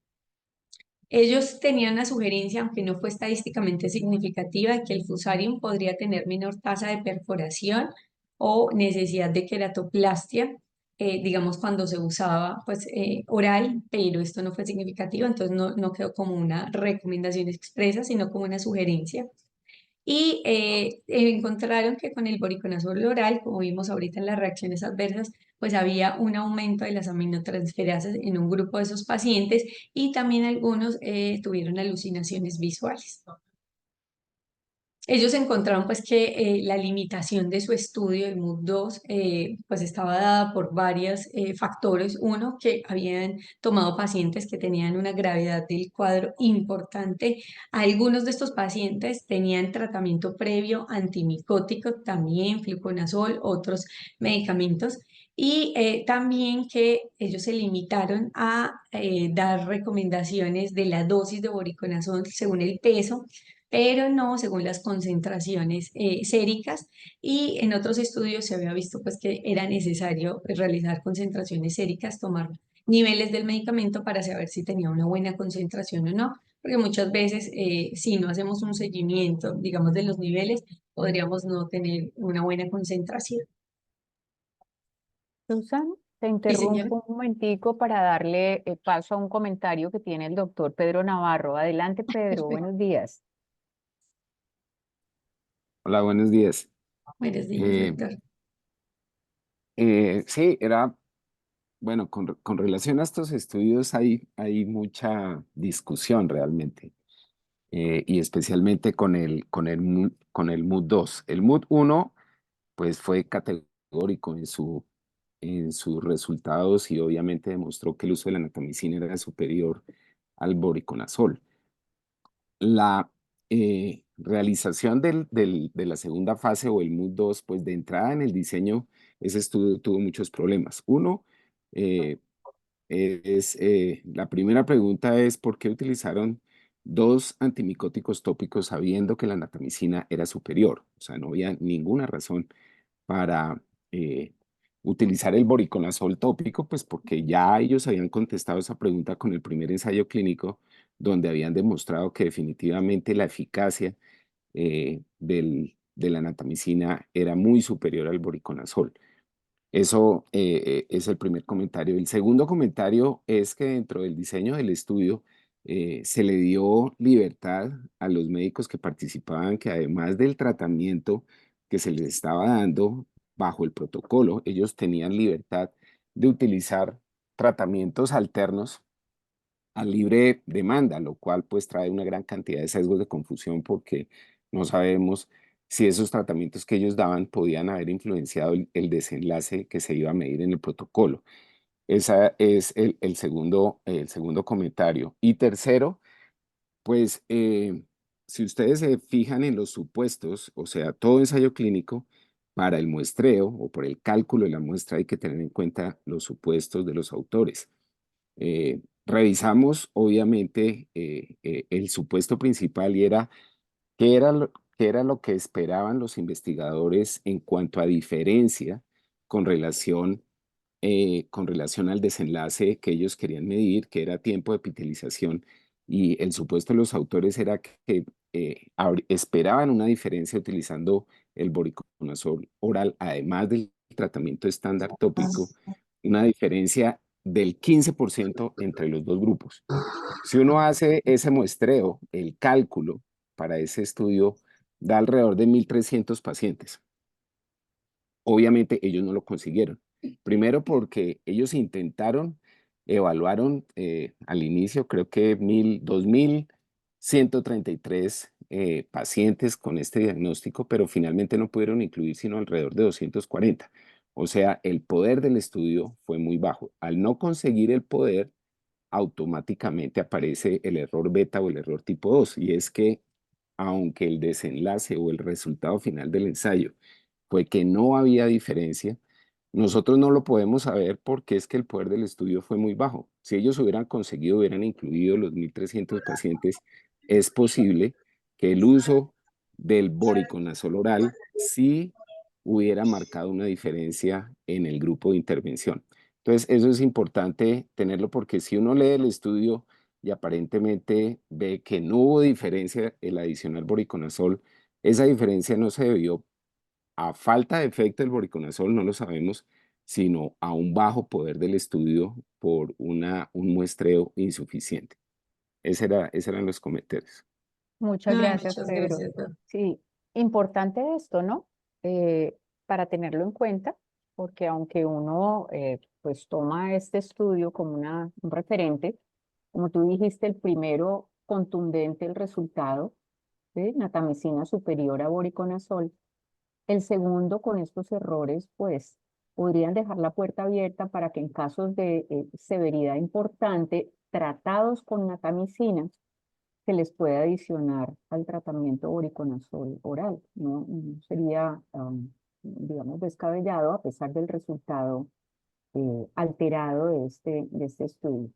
Ellos tenían la sugerencia, aunque no fue estadísticamente significativa, de que el fusarium podría tener menor tasa de perforación o necesidad de queratoplastia, digamos cuando se usaba pues, oral, pero esto no fue significativo, entonces no quedó como una recomendación expresa, sino como una sugerencia. Y encontraron que con el voriconazol oral, como vimos ahorita en las reacciones adversas, pues había un aumento de las aminotransferases en un grupo de esos pacientes y también algunos tuvieron alucinaciones visuales. Ellos encontraron pues que la limitación de su estudio de MUD2 pues estaba dada por varios factores. Uno, que habían tomado pacientes que tenían una gravedad del cuadro importante. Algunos de estos pacientes tenían tratamiento previo antimicótico, también fluconazol, otros medicamentos. Y también que ellos se limitaron a dar recomendaciones de la dosis de voriconazol según el peso, pero no según las concentraciones séricas. Y en otros estudios se había visto pues que era necesario pues, realizar concentraciones séricas, tomar niveles del medicamento para saber si tenía una buena concentración o no, porque muchas veces si no hacemos un seguimiento, digamos, de los niveles, podríamos no tener una buena concentración. Susan, te Sí, señor. interrumpo un momentico para darle paso a un comentario que tiene el doctor Pedro Navarro. Adelante, Pedro, Perfecto. buenos días. Hola, buenos días. Buenos días, Eh, doctor. sí, bueno, con relación a estos estudios hay mucha discusión realmente, y especialmente con el MUD 2. El MUD 1, pues fue categórico en sus resultados y obviamente demostró que el uso de la natamicina era superior al voriconazol. La realización de la segunda fase o el MUD 2, pues de entrada en el diseño, ese estudio tuvo muchos problemas. Uno, eh, la primera pregunta es ¿por qué utilizaron dos antimicóticos tópicos sabiendo que la natamicina era superior? O sea, no había ninguna razón para utilizar el voriconazol tópico, pues porque ya ellos habían contestado esa pregunta con el primer ensayo clínico, donde habían demostrado que definitivamente la eficacia de la natamicina era muy superior al voriconazol. Eso es el primer comentario. El segundo comentario es que dentro del diseño del estudio se le dio libertad a los médicos que participaban, que además del tratamiento que se les estaba dando bajo el protocolo, ellos tenían libertad de utilizar tratamientos alternos a libre demanda, lo cual pues trae una gran cantidad de sesgos de confusión porque no sabemos si esos tratamientos que ellos daban podían haber influenciado el desenlace que se iba a medir en el protocolo. Ese es el segundo comentario. Y tercero, pues si ustedes se fijan en los supuestos, o sea, todo ensayo clínico, para el muestreo o por el cálculo de la muestra hay que tener en cuenta los supuestos de los autores. Revisamos, obviamente, el supuesto principal y era qué era lo que esperaban los investigadores en cuanto a diferencia con con relación al desenlace que ellos querían medir, que era tiempo de epitelización. Y el supuesto de los autores era que esperaban una diferencia utilizando el voriconazol oral, además del tratamiento estándar tópico, una diferencia del 15% entre los dos grupos. Si uno hace ese muestreo, el cálculo para ese estudio da alrededor de 1.300 pacientes. obviamente ellos no lo consiguieron. Primero porque ellos intentaron, evaluaron al inicio, creo que 2.133 pacientes con este diagnóstico, pero finalmente no pudieron incluir sino alrededor de 240. O sea, el poder del estudio fue muy bajo. Al no conseguir el poder, automáticamente aparece el error beta o el error tipo 2, y es que aunque el desenlace o el resultado final del ensayo fue que no había diferencia, nosotros no lo podemos saber porque es que el poder del estudio fue muy bajo. Si ellos hubieran conseguido, hubieran incluido los 1.300 pacientes, es posible que el uso del voriconazol oral sí hubiera marcado una diferencia en el grupo de intervención. Entonces, eso es importante tenerlo porque si uno lee el estudio y aparentemente ve que no hubo diferencia el adicional voriconazol, esa diferencia no se debió a falta de efecto del voriconazol, no lo sabemos, sino a un bajo poder del estudio por un muestreo insuficiente. Esos eran los comentarios. Muchas Ay, gracias, muchas Pedro. gracias, Doc. Sí, importante esto, ¿no? Para tenerlo en cuenta, porque aunque uno pues toma este estudio como un referente, como tú dijiste, el primero contundente, el resultado, ¿sí? Natamicina superior a voriconazol. El segundo, con estos errores, pues podrían dejar la puerta abierta para que en casos de severidad importante, tratados con natamicina, se les pueda adicionar al tratamiento voriconazol oral. No sería, digamos, descabellado a pesar del resultado alterado de este estudio.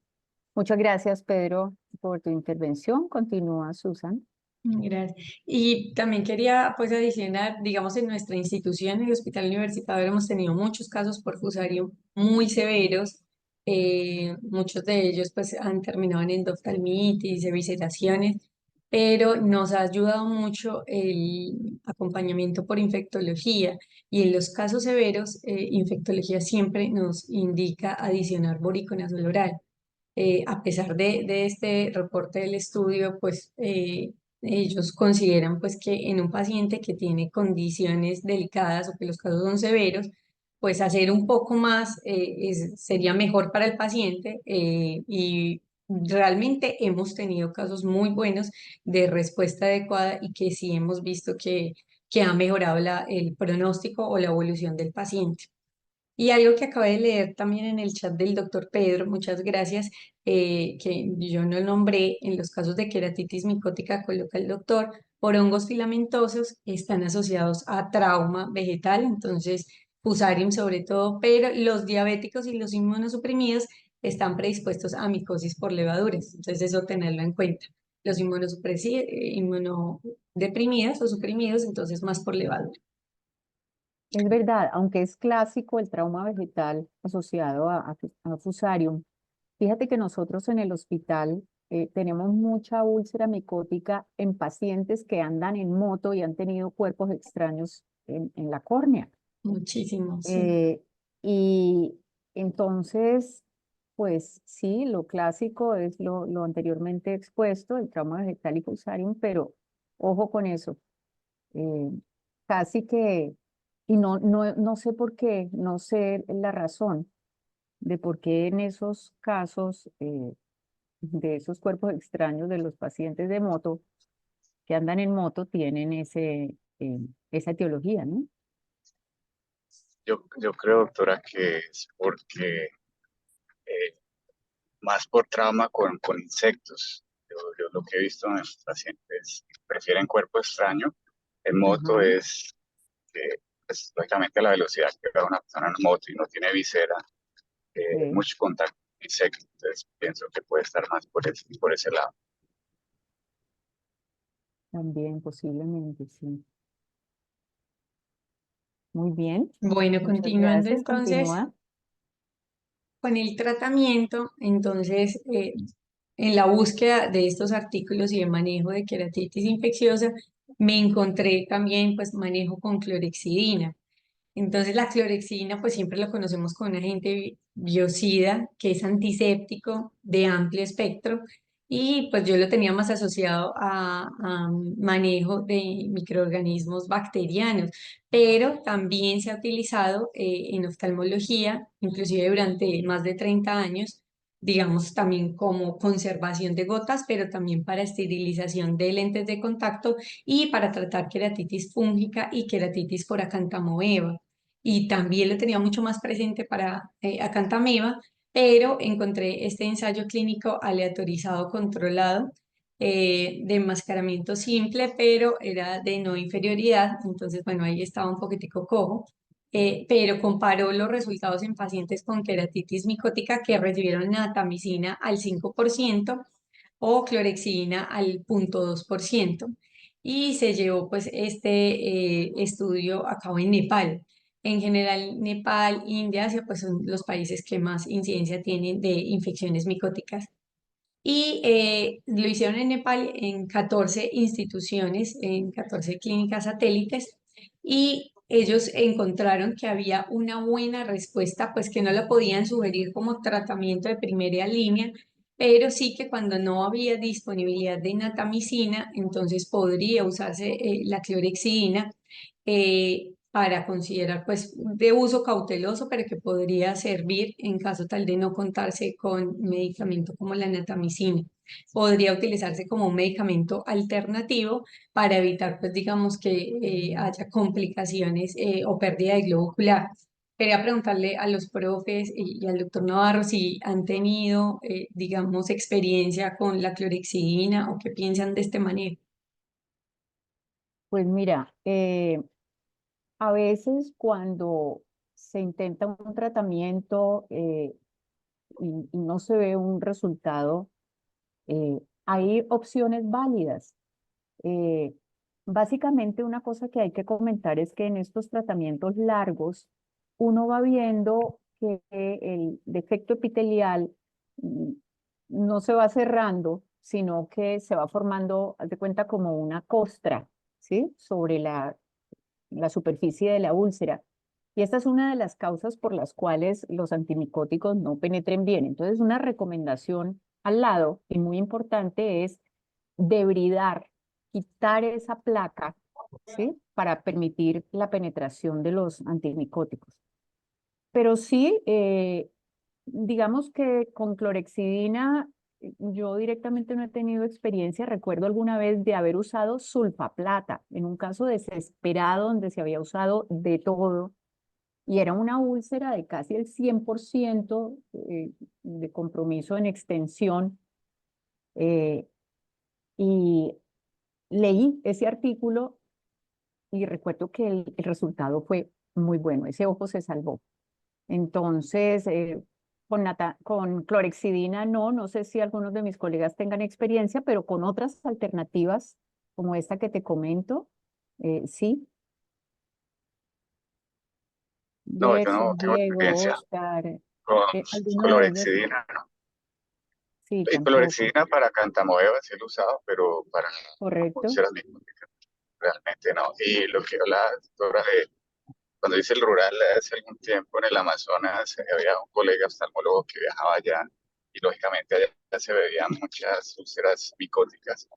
Muchas gracias, Pedro, por tu intervención. Continúa, Susan. Gracias. Y también quería pues adicionar, digamos, en nuestra institución, el Hospital Universitario, hemos tenido muchos casos por fusario muy severos. Muchos de ellos pues han terminado en endoftalmitis, evisceraciones, pero nos ha ayudado mucho el acompañamiento por infectología. Y en los casos severos, infectología siempre nos indica adicionar boriconazol oral. A pesar de este reporte del estudio, pues ellos consideran pues que en un paciente que tiene condiciones delicadas o que los casos son severos, pues hacer un poco más sería mejor para el paciente, y realmente hemos tenido casos muy buenos de respuesta adecuada y que sí hemos visto que ha mejorado el pronóstico o la evolución del paciente. Y algo que acabé de leer también en el chat del doctor Pedro, muchas gracias, que yo no nombré, en los casos de queratitis micótica, coloca el doctor, por hongos filamentosos están asociados a trauma vegetal, entonces fusarium sobre todo, pero los diabéticos y los inmunosuprimidos están predispuestos a micosis por levaduras, entonces eso tenerlo en cuenta. Los inmunodeprimidos o suprimidos, entonces más por levadura. Es verdad, aunque es clásico el trauma vegetal asociado a fusarium, fíjate que nosotros en el hospital tenemos mucha úlcera micótica en pacientes que andan en moto y han tenido cuerpos extraños en la córnea. Muchísimo, sí. Eh, y entonces, pues sí, lo clásico es lo anteriormente expuesto, el trauma vegetal y fusarium, pero ojo con eso. eh, Casi que, y no sé por qué, no sé la razón de por qué en esos casos de esos cuerpos extraños de los pacientes de moto que andan en moto tienen esa etiología, ¿no? Yo creo, doctora, que es porque eh, más por trauma con insectos. Yo lo que he visto en los pacientes prefieren cuerpo extraño. En moto Ajá, es, pues, lógicamente la velocidad que va una persona en moto y no tiene visera, sí, mucho contacto con insectos. Entonces pienso que puede estar más por ese lado. también posiblemente, sí. Muy bien, Bueno, muchas continuando gracias. entonces Continúa. con el tratamiento, entonces en la búsqueda de estos artículos y de manejo de queratitis infecciosa, me encontré también pues manejo con clorexidina. Entonces la clorexidina pues siempre lo conocemos como un agente biocida que es antiséptico de amplio espectro y pues yo lo tenía más asociado a manejo de microorganismos bacterianos, pero también se ha utilizado en oftalmología, inclusive durante más de 30 años, digamos también como conservación de gotas, pero también para esterilización de lentes de contacto y para tratar queratitis fúngica y queratitis por acantamoeba. Y también lo tenía mucho más presente para acantamoeba, pero encontré este ensayo clínico aleatorizado controlado de enmascaramiento simple, pero era de no inferioridad, entonces bueno, ahí estaba un poquitico cojo, pero comparó los resultados en pacientes con queratitis micótica que recibieron natamicina al 5% o clorexidina al 0,2%, y se llevó pues este estudio a cabo en Nepal. En general, Nepal, India, Asia, pues son los países que más incidencia tienen de infecciones micóticas. Y lo hicieron en Nepal en 14 instituciones, en 14 clínicas satélites, y ellos encontraron que había una buena respuesta, pues que no la podían sugerir como tratamiento de primera línea, pero sí que cuando no había disponibilidad de natamicina, entonces podría usarse la clorexidina para considerar pues de uso cauteloso, pero que podría servir en caso tal de no contarse con medicamento como la natamicina. Podría utilizarse como un medicamento alternativo para evitar pues digamos que haya complicaciones o pérdida de globo ocular. Quería preguntarle a los profes y al doctor Navarro si han tenido, digamos, experiencia con la clorexidina o qué piensan de este manejo. Pues mira, a veces cuando se intenta un tratamiento y no se ve un resultado, hay opciones válidas. Eh, Básicamente una cosa que hay que comentar es que en estos tratamientos largos uno va viendo que el defecto epitelial mm, no se va cerrando, sino que se va formando, haz de cuenta, como una costra, ¿sí? Sobre la superficie de la úlcera. Y esta es una de las causas por las cuales los antimicóticos no penetren bien. Entonces, una recomendación al lado, y muy importante, es debridar, quitar esa placa, ¿sí? Para permitir la penetración de los antimicóticos. Pero sí, digamos que con clorexidina yo directamente no he tenido experiencia. Recuerdo alguna vez de haber usado sulfaplata en un caso desesperado donde se había usado de todo y era una úlcera de casi el 100% de compromiso en extensión. eh, y leí ese artículo y recuerdo que el resultado fue muy bueno. Ese ojo se salvó. Entonces, con clorexidina no sé si algunos de mis colegas tengan experiencia, pero con otras alternativas como esta que te comento, sí. No, yo Jefferson, no tengo Diego, experiencia Oscar, con alguno de ellos, clorexidina, ¿no? sí, Y tampoco, clorexidina para cantamoeba sí lo he usado, pero para correcto. úlceras micóticas realmente no. Y lo que hablaba, doctora, de cuando hice el rural hace algún tiempo en el Amazonas, había un colega oftalmólogo que viajaba allá y lógicamente allá se veían muchas úlceras micóticas.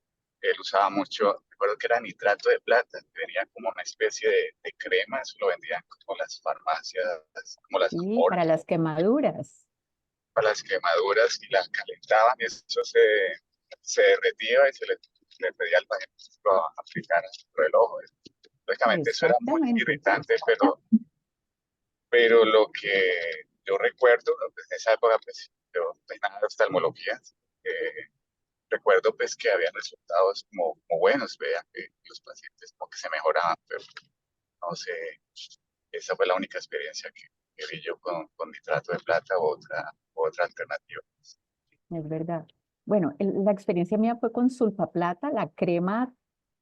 Él usaba mucho, recuerdo que era nitrato de plata, que venía como una especie de crema, eso lo vendían como las farmacias, como las Sí, Amor, para las quemaduras. para las quemaduras y las calentaban y eso se derretía y le pedía al paciente que lo aplicara por el ojo. Lógicamente eso era muy Exactamente. irritante, pero lo que yo recuerdo, pues, en esa época, pues yo pues nada de oftalmología, recuerdo pues que habían resultados como buenos, vean que los pacientes como que se mejoraban, pero no sé, esa fue la única experiencia que vi yo con nitrato de plata u otra alternativa. Es verdad. Bueno, la experiencia mía fue con sulfaplata, la crema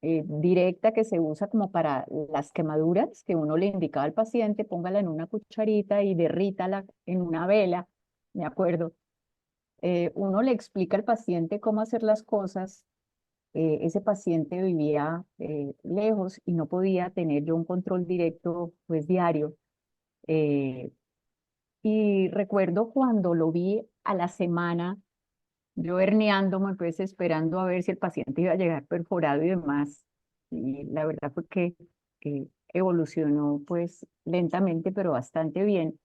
directa que se usa como para las quemaduras, que uno le indicaba al paciente, póngala en una cucharita y derrítala en una vela, ¿de acuerdo? Uno le explica al paciente cómo hacer las cosas. Ese paciente vivía lejos y no podía tener yo un control directo, pues diario. Eh, y recuerdo cuando lo vi a la semana yo herniándome, pues esperando a ver si el paciente iba a llegar perforado y demás. Y la verdad fue que evolucionó pues lentamente, pero bastante bien.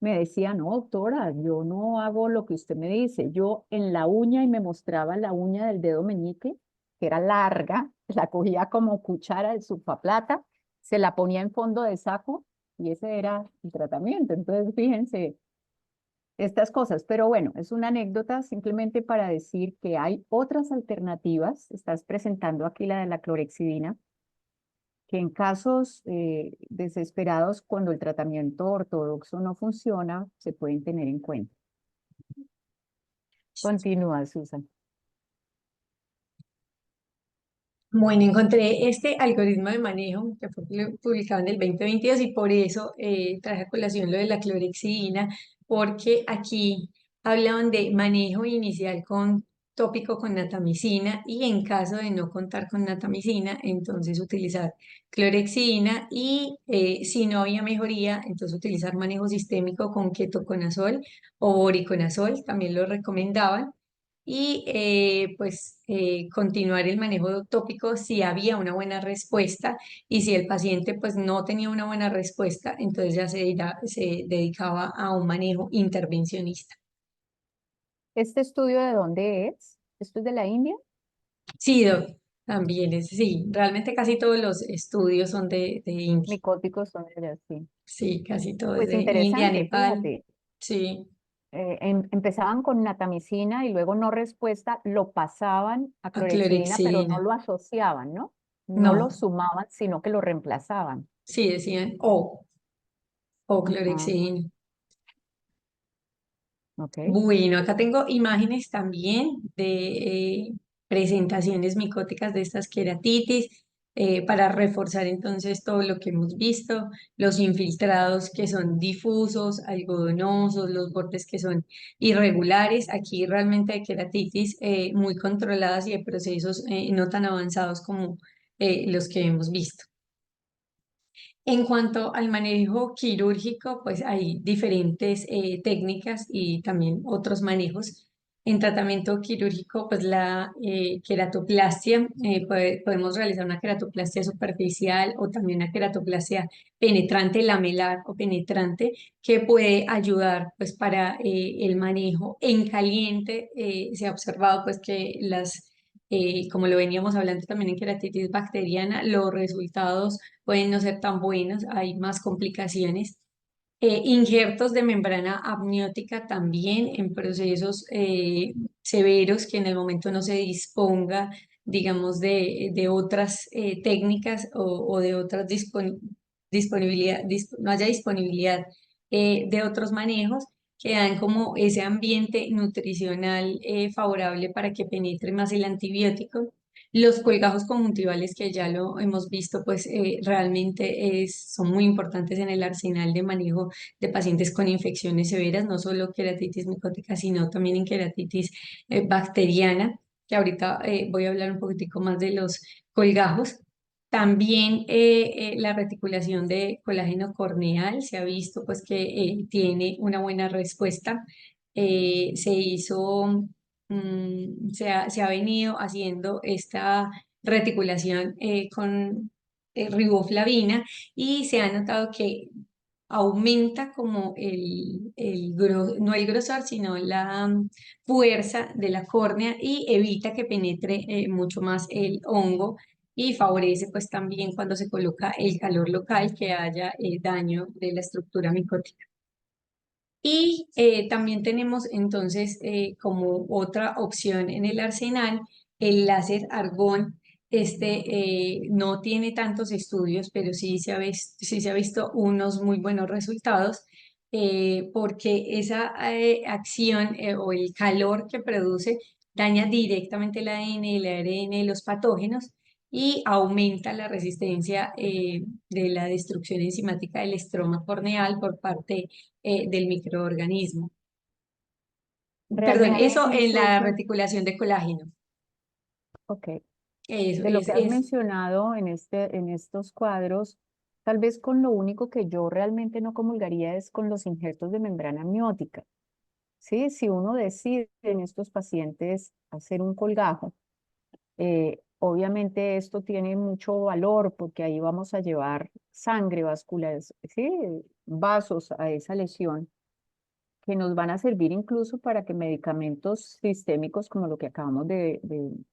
Me decía, no, doctora, yo no hago lo que usted me dice. Yo en la uña y me mostraba la uña del dedo meñique, que era larga, la cogía como cuchara de sulfaplata, se la ponía en fondo de saco y ese era el tratamiento. Entonces, fíjense estas cosas. Pero bueno, es una anécdota simplemente para decir que hay otras alternativas. Estás presentando aquí la de la clorexidina, que en casos desesperados, cuando el tratamiento ortodoxo no funciona, se pueden tener en cuenta. Continúa, Susan. Bueno, encontré este algoritmo de manejo que fue publicado en el 2022 y por eso traje a colación lo de la clorexidina, porque aquí hablaban de manejo inicial con tópico con natamicina y en caso de no contar con natamicina, entonces utilizar clorexidina y si no había mejoría, entonces utilizar manejo sistémico con ketoconazol o voriconazol, también lo recomendaban y continuar el manejo tópico si había una buena respuesta y si el paciente pues no tenía una buena respuesta, entonces ya se dedicaba a un manejo intervencionista. ¿Este estudio de dónde es? ¿Esto es de la India? Sí, también es, sí, realmente casi todos los estudios son de India, Micóticos son de allá, sí. sí, casi todos Pues de India, interesante, Nepal, fíjate. sí, Empezaban con natamicina y luego no respuesta, lo pasaban a a clorexidina, pero clorexidina, no lo asociaban, ¿no? No lo no, sumaban, sino que lo reemplazaban. sí decían o Ajá, clorexidina. ok. Bueno, acá tengo imágenes también de presentaciones micóticas de estas queratitis para reforzar entonces todo lo que hemos visto, los infiltrados que son difusos, algodonosos, los bordes que son irregulares. Aquí realmente hay queratitis muy controladas y de procesos no tan avanzados como los que hemos visto. En cuanto al manejo quirúrgico, pues hay diferentes técnicas y también otros manejos. En tratamiento quirúrgico, pues la queratoplastia, podemos realizar una queratoplastia superficial o también una queratoplastia penetrante, lamelar o penetrante, que puede ayudar pues para el manejo en caliente. Se ha observado pues que como lo veníamos hablando también en queratitis bacteriana, los resultados pueden no ser tan buenos, hay más complicaciones. Injertos de membrana amniótica también en procesos severos que en el momento no se disponga, digamos, de otras técnicas o de otras disponibilidad, no haya disponibilidad de otros manejos que dan como ese ambiente nutricional favorable para que penetre más el antibiótico. Los colgajos conjuntivales que ya lo hemos visto, pues realmente son muy importantes en el arsenal de manejo de pacientes con infecciones severas, no solo queratitis micótica, sino también en queratitis bacteriana, que ahorita voy a hablar un poquitico más de los colgajos. También la reticulación de colágeno corneal se ha visto pues que tiene una buena respuesta. Se hizo se ha venido haciendo esta reticulación con riboflavina y se ha notado que aumenta como no el grosor, sino la fuerza de la córnea y evita que penetre mucho más el hongo y favorece pues también cuando se coloca el calor local que haya daño de la estructura micótica. Y también tenemos entonces como otra opción en el arsenal el láser argón. No tiene tantos estudios, pero sí se ha visto unos muy buenos resultados porque esa acción o el calor que produce daña directamente el ADN, el ARN de los patógenos y aumenta la resistencia de la destrucción enzimática del estroma corneal por parte del microorganismo. Perdón, Realmente eso sí, en la Susan. reticulación de colágeno. Ok. Eso De lo que has es. mencionado en estos cuadros, tal vez con lo único que yo realmente no comulgaría es con los injertos de membrana amniótica. ¿sí? Si uno decide en estos pacientes hacer un colgajo, obviamente esto tiene mucho valor porque ahí vamos a llevar sangre vascular, ¿sí? Vasos a esa lesión que nos van a servir incluso para que medicamentos sistémicos como lo que acabamos de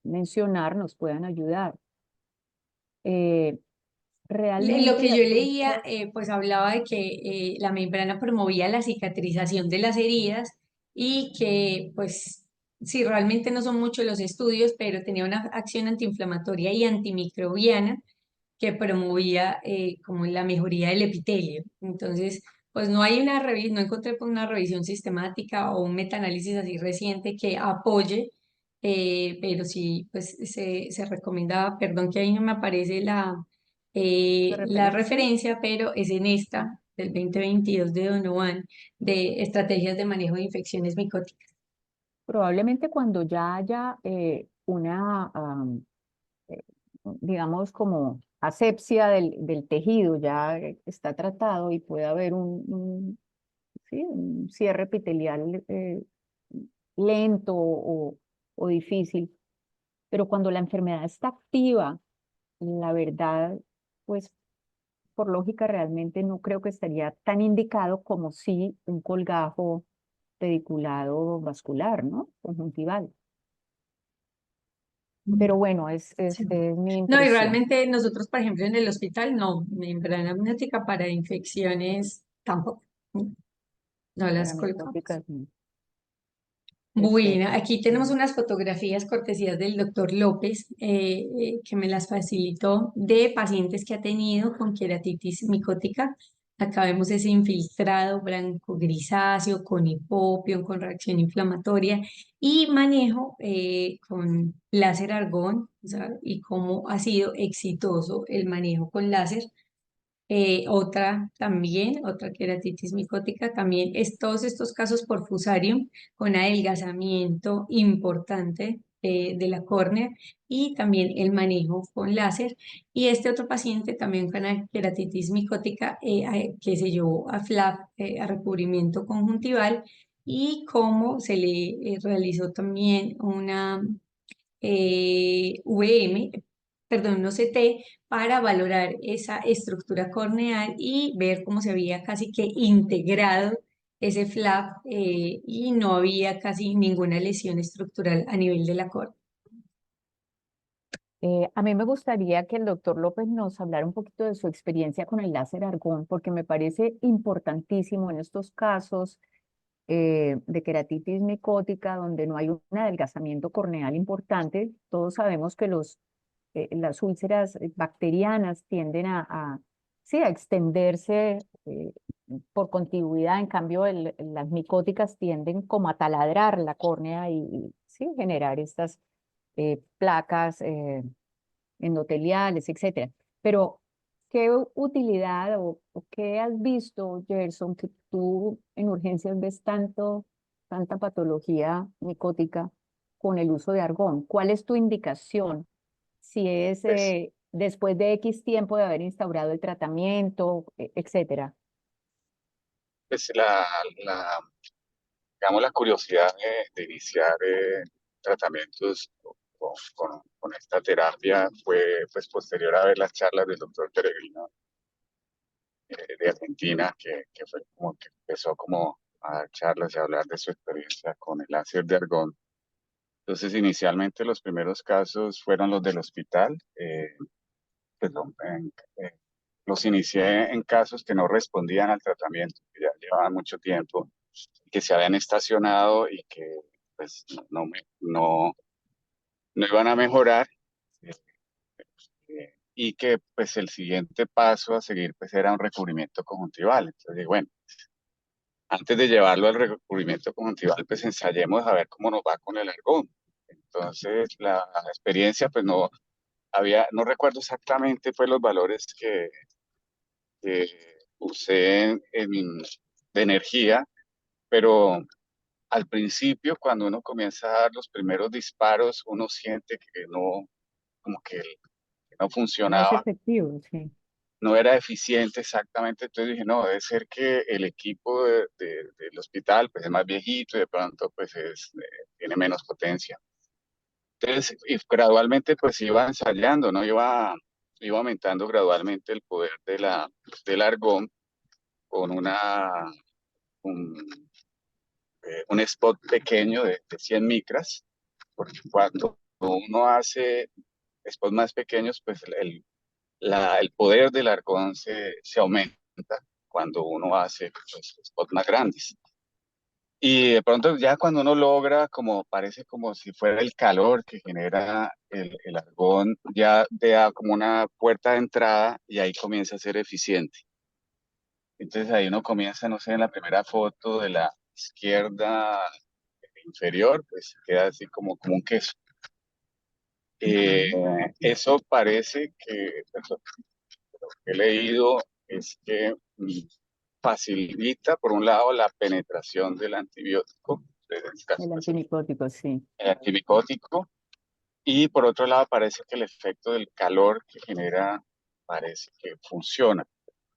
mencionar nos puedan ayudar. Eh, Lo realmente que las yo leía, células, pues hablaba de que la membrana promovía la cicatrización de las heridas y que, pues, sí, realmente no son muchos los estudios, pero tenía una acción antiinflamatoria y antimicrobiana que promovía como la mejoría del epitelio. Entonces, pues no hay una no encontré pues, una revisión sistemática o un metaanálisis así reciente que apoye, pero sí, pues se recomienda, perdón que ahí no me aparece de la referencia. referencia, pero es en esta del 2022 de Donovan, de estrategias de manejo de infecciones micóticas. Probablemente cuando ya haya eh, digamos, como asepsia del tejido, ya está tratado y puede haber sí, un cierre epitelial lento o difícil. Pero cuando la enfermedad está activa, la verdad, pues por lógica realmente no creo que estaría tan indicado como si un colgajo pediculado vascular, ¿no? Conjuntival. Pero bueno, Sí. es mi No, y impresión. realmente nosotros, por ejemplo, en el hospital, no, membrana amniótica para infecciones tampoco, no las Para colgamos. micóticas, no. Bueno, Perfecto. aquí tenemos unas fotografías cortesías del doctor López, que me las facilitó de pacientes que ha tenido con queratitis micótica. Acá vemos ese infiltrado blanco grisáceo con hipopión, con reacción inflamatoria y manejo con láser argón, o sea, y cómo ha sido exitoso el manejo con láser. Otra también, otra queratitis micótica, también es todos estos casos por fusarium con adelgazamiento importante de la córnea y también el manejo con láser. Y este otro paciente también con queratitis micótica que se llevó a FLAP, a recubrimiento conjuntival y cómo se le realizó también una VM, perdón, no CT, para valorar esa estructura corneal y ver cómo se había casi que integrado ese flap y no había casi ninguna lesión estructural a nivel de la córnea. A mí me gustaría que el doctor López nos hablara un poquito de su experiencia con el láser argón, porque me parece importantísimo en estos casos de queratitis micótica, donde no hay un adelgazamiento corneal importante. Todos sabemos que las úlceras bacterianas tienden sí, a extenderse por contigüidad, en cambio las micóticas tienden como a taladrar la córnea sí, generar estas placas endoteliales, etcétera. Pero, ¿qué utilidad o qué has visto, Gerson, que tú en urgencias ves tanta patología micótica con el uso de argón? ¿Cuál es tu indicación? Si es Pues, después de X tiempo de haber instaurado el tratamiento, etcétera. pues digamos, la curiosidad de iniciar tratamientos con esta terapia fue pues posterior a ver las charlas del doctor Peregrino de Argentina, que fue como que empezó como a dar charlas y a hablar de su experiencia con el láser de argón. Entonces, inicialmente los primeros casos fueron los del hospital. Pues, los inicié en casos que no respondían al tratamiento, que ya llevaban mucho tiempo, que se habían estacionado y que pues no iban a mejorar. Y que pues el siguiente paso a seguir pues era un recubrimiento conjuntival. Entonces, bueno, antes de llevarlo al recubrimiento conjuntival, pues ensayemos a ver cómo nos va con el argón. Entonces, la experiencia, pues no recuerdo exactamente pues los valores que usé de energía, pero al principio, cuando uno comienza a dar los primeros disparos, uno siente que no, como que no No es funcionaba. efectivo, sí. no era eficiente exactamente. Entonces dije, no, debe ser que el equipo del hospital pues, es más viejito y de pronto pues tiene menos potencia. Entonces, y gradualmente pues iba ensayando, ¿no? Iba aumentando gradualmente el poder del argón con un, un spot pequeño de 100 micras, porque cuando uno hace spots más pequeños, pues el poder del argón se aumenta cuando uno hace pues, spots más grandes. Y de pronto ya cuando uno logra, como parece como si fuera el calor que genera el argón, ya te da como una puerta de entrada y ahí comienza a ser eficiente. Entonces ahí uno comienza, no sé, en la primera foto de la izquierda inferior, pues queda así como un queso. Eso parece que, pues, lo que he leído es que facilita, por un lado, la penetración del antibiótico, en este caso, El pues, antimicótico, sí. el antimicótico, y por otro lado, parece que el efecto del calor que genera parece que funciona.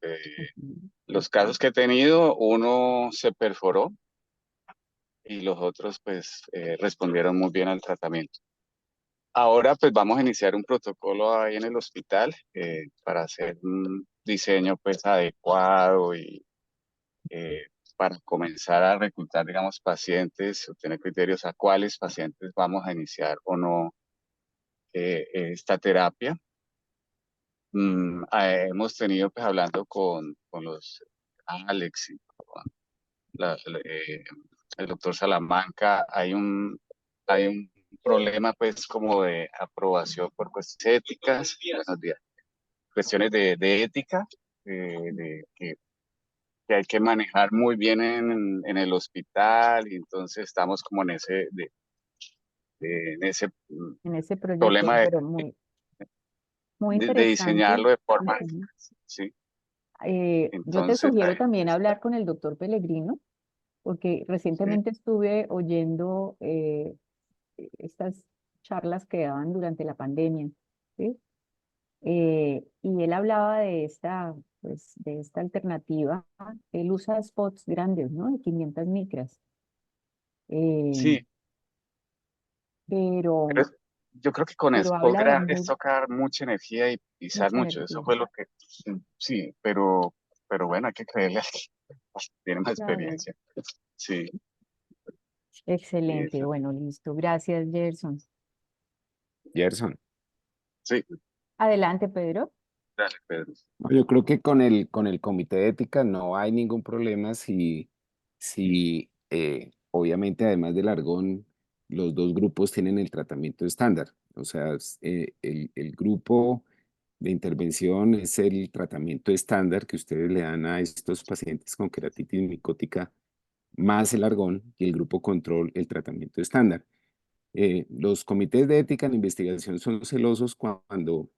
Eh, Ujú. los casos que he tenido, uno se perforó y los otros, pues, respondieron muy bien al tratamiento. Ahora pues vamos a iniciar un protocolo ahí en el hospital para hacer un diseño pues adecuado y eh, para comenzar a reclutar, digamos, pacientes, obtener criterios a cuáles pacientes vamos a iniciar o no esta terapia. Hemos tenido pues hablando con los Alex y con el doctor Salamanca, hay un problema pues como de aprobación por cuestiones éticas, buenos días, cuestiones de ética, que hay que manejar muy bien en el hospital y entonces estamos como en ese En ese proyecto, problema pero muy de interesante. diseñarlo de forma, Ujú. sí, Yo te entonces sugiero ahí también está. hablar con el doctor Pellegrino, porque Sí, recientemente estuve oyendo estas charlas que daban durante la pandemia, ¿sí? Y él hablaba de pues, de esta alternativa. Él usa spots grandes, ¿no? De 500 micras. Eh, sí, pero, pero yo creo que con pero Spot habla de grandes tocar mucha energía y pisar mucha mucho. Eso energía. fue lo que, sí, pero bueno, hay que creerle al que tiene más Claro. experiencia. Sí, y Excelente. eso. Bueno, listo. Gracias, Gerson. Gerson. Sí, Adelante, Pedro. dale, Pedro. No, yo creo que con el comité de ética no hay ningún problema si obviamente además del argón, los dos grupos tienen el tratamiento estándar. O sea, el grupo de intervención es el tratamiento estándar que ustedes le dan a estos pacientes con queratitis micótica más el argón y el grupo control el tratamiento estándar. Los comités de ética en investigación son celosos cuando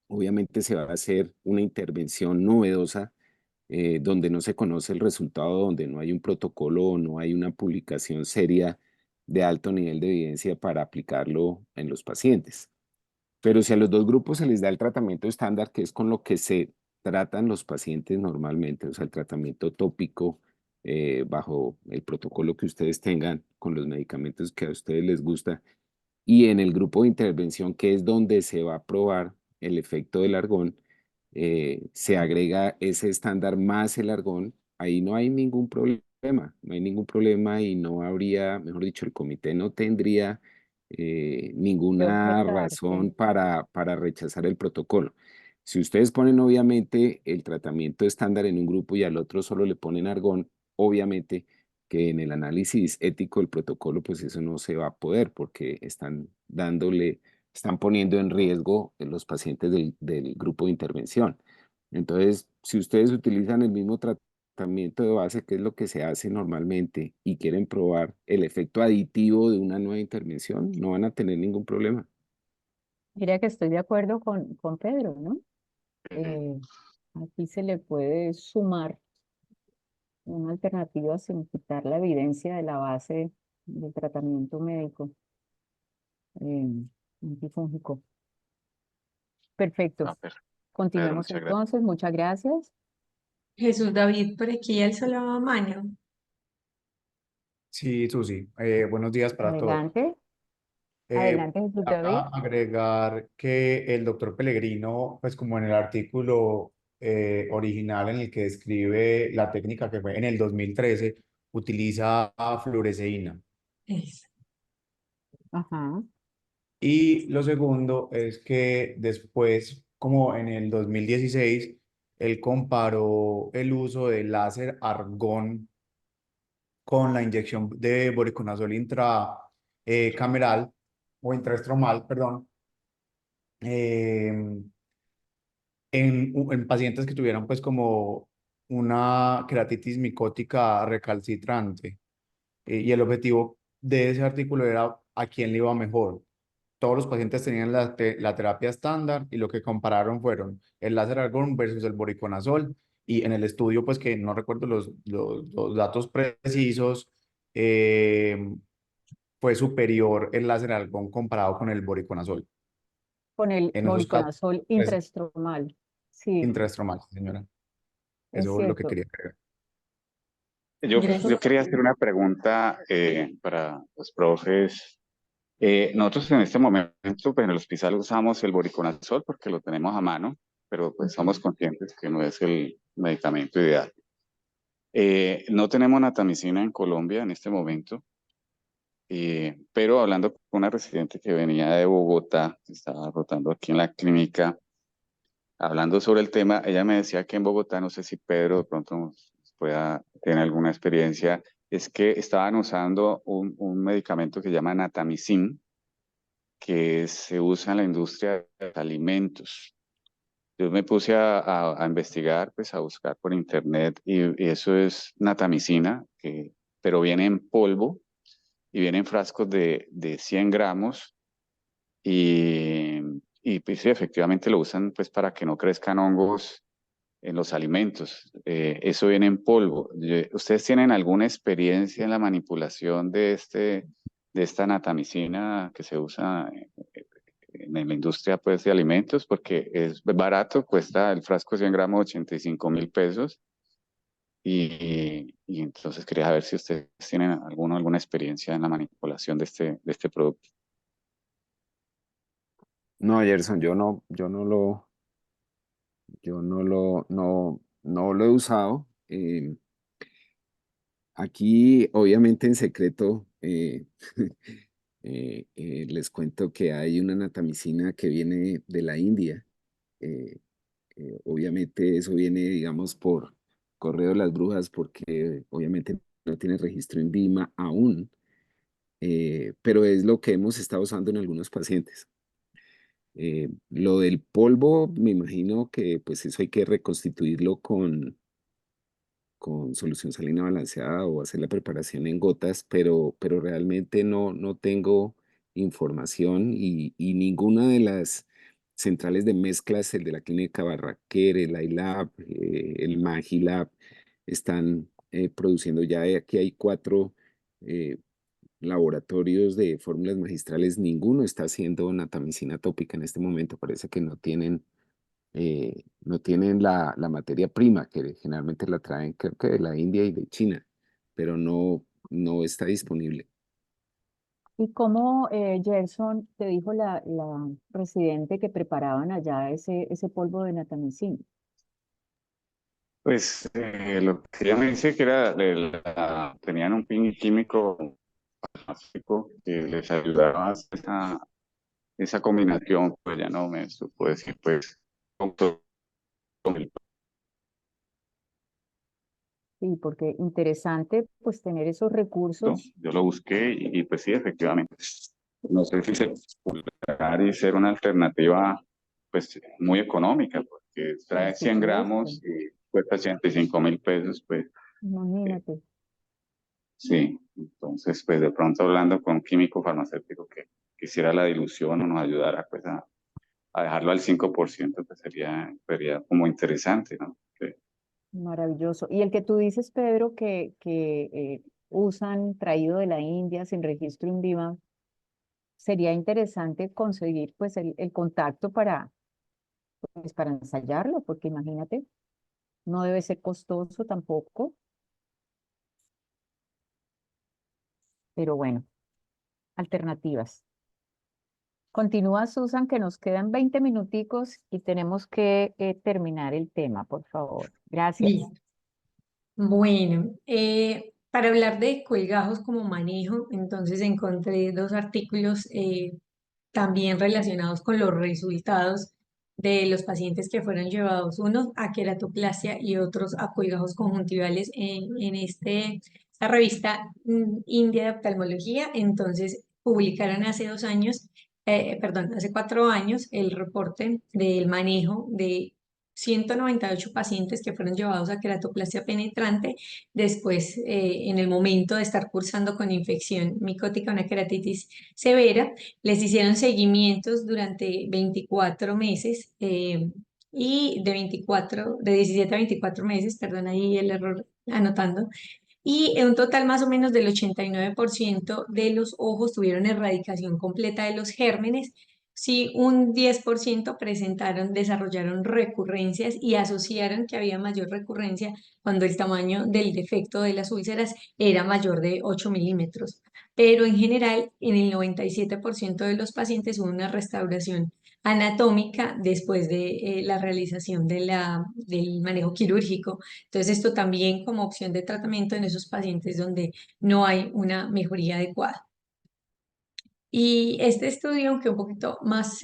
obviamente se va a hacer una intervención novedosa donde no se conoce el resultado, donde no hay un protocolo o no hay una publicación seria de alto nivel de evidencia para aplicarlo en los pacientes. Pero si a los dos grupos se les da el tratamiento estándar, que es con lo que se tratan los pacientes normalmente, o sea, el tratamiento tópico bajo el protocolo que ustedes tengan con los medicamentos que a ustedes les gusta, y en el grupo de intervención, que es donde se va a probar el efecto del argón, se agrega ese estándar más el argón, ahí no hay ningún problema, no hay ningún problema y no habría, mejor dicho, el comité no tendría De ninguna objetar, sí. razón para rechazar el protocolo. Si ustedes ponen obviamente el tratamiento estándar en un grupo y al otro solo le ponen argón, obviamente que en el análisis ético del protocolo, pues eso no se va a poder porque están poniendo en riesgo los pacientes del grupo de intervención. Entonces, si ustedes utilizan el mismo tratamiento de base, que es lo que se hace normalmente, y quieren probar el efecto aditivo de una nueva intervención, no van a tener ningún problema. Mira que estoy de acuerdo con Pedro, ¿no? Ujú. Eh, Aquí se le puede sumar una alternativa sin quitar la evidencia de la base del tratamiento médico eh, antifúngico. Perfecto. Ah, Continuemos muchas gracias. entonces, muchas gracias. Jesús David, por aquí él solo a mano. Sí, Susi, buenos días para todos. Adelante, adelante, Jesús David. Acá agregar que el doctor Pellegrino, pues como en el artículo original en el que describe la técnica que fue en el 2013, utiliza fluoresceína. Eso. Ajá. Y lo segundo es que después, como en el 2016, él comparó el uso del láser argón con la inyección de voriconazol intracameral o intraestromal, perdón, eh, en pacientes que tuvieran pues como una queratitis micótica recalcitrante. Y el objetivo de ese artículo era a quién le iba mejor. Todos los pacientes tenían la terapia estándar y lo que compararon fueron el láser argón versus el voriconazol. Y en el estudio, pues que no recuerdo los datos precisos, eh, fue superior el láser argón comparado con el voriconazol. Con el En esos casos, voriconazol pues, intraestromal. Sí, intraestromal, señora. es Eso es lo que cierto. quería creer. Yo quería hacer una pregunta para los profes. Nosotros en este momento, pues en el hospital usamos el voriconazol porque lo tenemos a mano, pero pues somos conscientes que no es el medicamento ideal. No tenemos natamicina en Colombia en este momento, pero hablando con una residente que venía de Bogotá, que estaba rotando aquí en la clínica, hablando sobre el tema, ella me decía que en Bogotá, no sé si Pedro de pronto nos pueda tener alguna experiencia, es que estaban usando un medicamento que se llama natamicin, que se usa en la industria de alimentos. Yo me puse a investigar, pues a buscar por internet y eso es natamicina, pero viene en polvo y viene en frascos de 100 gramos y, y pues sí, efectivamente lo usan pues para que no crezcan hongos en los alimentos. Eso viene en polvo. ¿Ustedes tienen alguna experiencia en la manipulación de esta natamicina que se usa en la industria pues, de alimentos? Porque es barato, cuesta el frasco de 100 gramos 85.000 pesos. Y entonces quería saber si ustedes tienen alguna experiencia en la manipulación de este producto. No, Gerson, no lo he usado. Aquí, obviamente, en secreto, les cuento que hay una natamicina que viene de la India. Eh, Obviamente eso viene, digamos, por correo de las brujas, porque obviamente no tiene registro en Vima aún, pero es lo que hemos estado usando en algunos pacientes. Lo del polvo, me imagino que pues eso hay que reconstituirlo con solución salina balanceada o hacer la preparación en gotas, pero realmente no tengo información y ninguna de las centrales de mezclas, el de la Clínica Barraquer, el iLab, el Magilab, están produciendo ya, aquí hay 4 eh, laboratorios de fórmulas magistrales, ninguno está haciendo natamicina tópica en este momento, parece que no tienen la materia prima, que generalmente la traen creo que de la India y de China, pero no está disponible. ¿Y cómo, Gerson, te dijo la residente que preparaban allá ese polvo de natamicin? Pues lo que ella me dice que era, tenían un pin químico farmacéutico que les ayudaba a hacer esa combinación, pues ya no me supo decir, pues, con todo el Sí, porque interesante pues tener esos recursos. yo lo busqué pues sí, efectivamente. No sé si se puede lograr y ser una alternativa pues muy económica, porque Por trae 100 supuesto, gramos y cuesta 85.000 pesos, pues eh, imagínate. sí. Entonces, pues de pronto hablando con un químico farmacéutico que quisiera la dilución o nos ayudara pues a dejarlo al 5%, pues sería como interesante, ¿no? Maravilloso. Y el que tú dices, Pedro, que usan traído de la India sin registro INVIMA, sería interesante conseguir pues el contacto pues para ensayarlo, porque imagínate, no debe ser costoso tampoco, pero bueno, alternativas. Continúa, Susan, que nos quedan 20 minuticos y tenemos que terminar el tema, por favor. Gracias. Listo. Bueno, para hablar de colgajos como manejo, entonces encontré dos artículos también relacionados con los resultados de los pacientes que fueron llevados, unos a queratoplastia y otros a colgajos conjuntivales en esta revista India de Oftalmología. Entonces, publicaron hace 2 años, perdón, hace 4 años, el reporte del manejo de 198 pacientes que fueron llevados a queratoplastia penetrante después, en el momento de estar cursando con infección micótica, una queratitis severa. Les hicieron seguimientos durante 24 meses, y de 17 a 24 meses, perdón, ahí el error anotando, y en un total más o menos del 89% de los ojos tuvieron erradicación completa de los gérmenes. Sí, un 10% desarrollaron recurrencias y asociaron que había mayor recurrencia cuando el tamaño del defecto de las úlceras era mayor de 8 milímetros. Pero en general, en el 97% de los pacientes hubo una restauración anatómica después de la realización del manejo quirúrgico. Entonces, esto también como opción de tratamiento en esos pacientes donde no hay una mejoría adecuada. Y este estudio, aunque un poquito más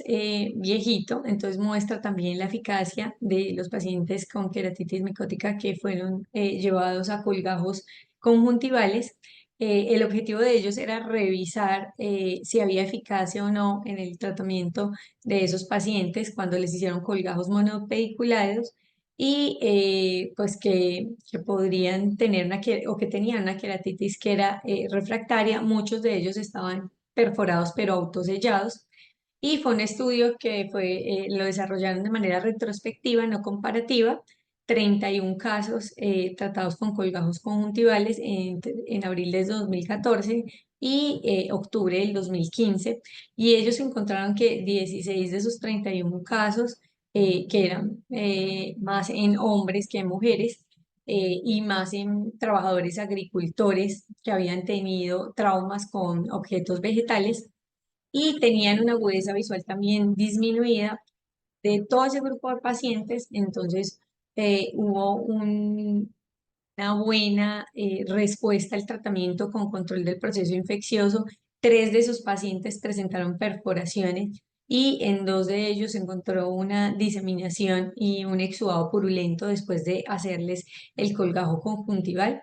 viejito, entonces muestra también la eficacia de los pacientes con queratitis micótica que fueron llevados a colgajos conjuntivales. El objetivo de ellos era revisar si había eficacia o no en el tratamiento de esos pacientes cuando les hicieron colgajos monopediculares y pues que podrían tener o que tenían una queratitis que era refractaria. Muchos de ellos estaban perforados pero autosellados. Y fue un estudio que lo desarrollaron de manera retrospectiva, no comparativa, 31 casos tratados con colgajos conjuntivales en abril de 2014 y octubre del 2015. Y ellos encontraron que 16 de esos 31 casos, que eran más en hombres que en mujeres, y más en trabajadores agricultores que habían tenido traumas con objetos vegetales y tenían una agudeza visual también disminuida de todo ese grupo de pacientes. Entonces, hubo una buena respuesta al tratamiento con control del proceso infeccioso. 3 de esos pacientes presentaron perforaciones y en 2 de ellos se encontró una diseminación y un exudado purulento después de hacerles el colgajo conjuntival.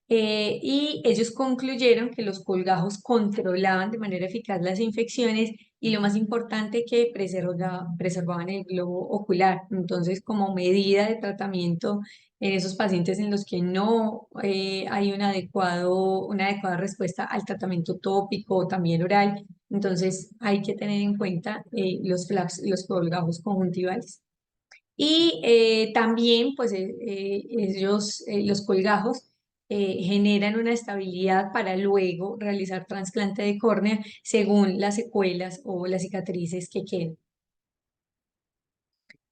Y ellos concluyeron que los colgajos controlaban de manera eficaz las infecciones y lo más importante que preservaban el globo ocular. Entonces, como medida de tratamiento en esos pacientes en los que no hay una adecuada respuesta al tratamiento tópico o también oral, entonces hay que tener en cuenta los colgajos conjuntivales. Y también, pues los colgajos generan una estabilidad para luego realizar trasplante de córnea según las secuelas o las cicatrices que queden.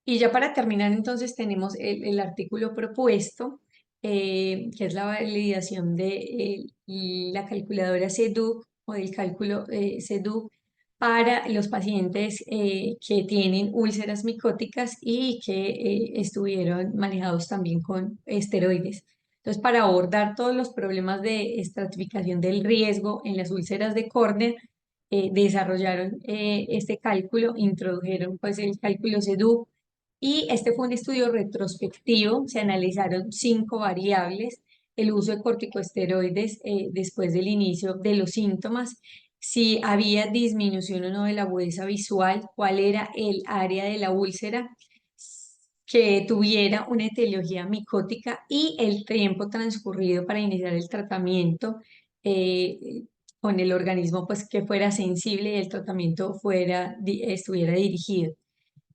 Y ya para terminar, entonces tenemos el artículo propuesto, que es la validación de la calculadora CEDUC o del cálculo CEDUC para los pacientes que tienen úlceras micóticas y que estuvieron manejados también con esteroides. Entonces, para abordar todos los problemas de estratificación del riesgo en las úlceras de córnea, desarrollaron este cálculo, introdujeron pues el cálculo CEDUC y este fue un estudio retrospectivo. Se analizaron 5 variables: el uso de corticosteroides después del inicio de los síntomas, si había disminución o no de la agudeza visual, cuál era el área de la úlcera que tuviera una etiología micótica y el tiempo transcurrido para iniciar el tratamiento con el organismo, pues que fuera sensible y el tratamiento estuviera dirigido.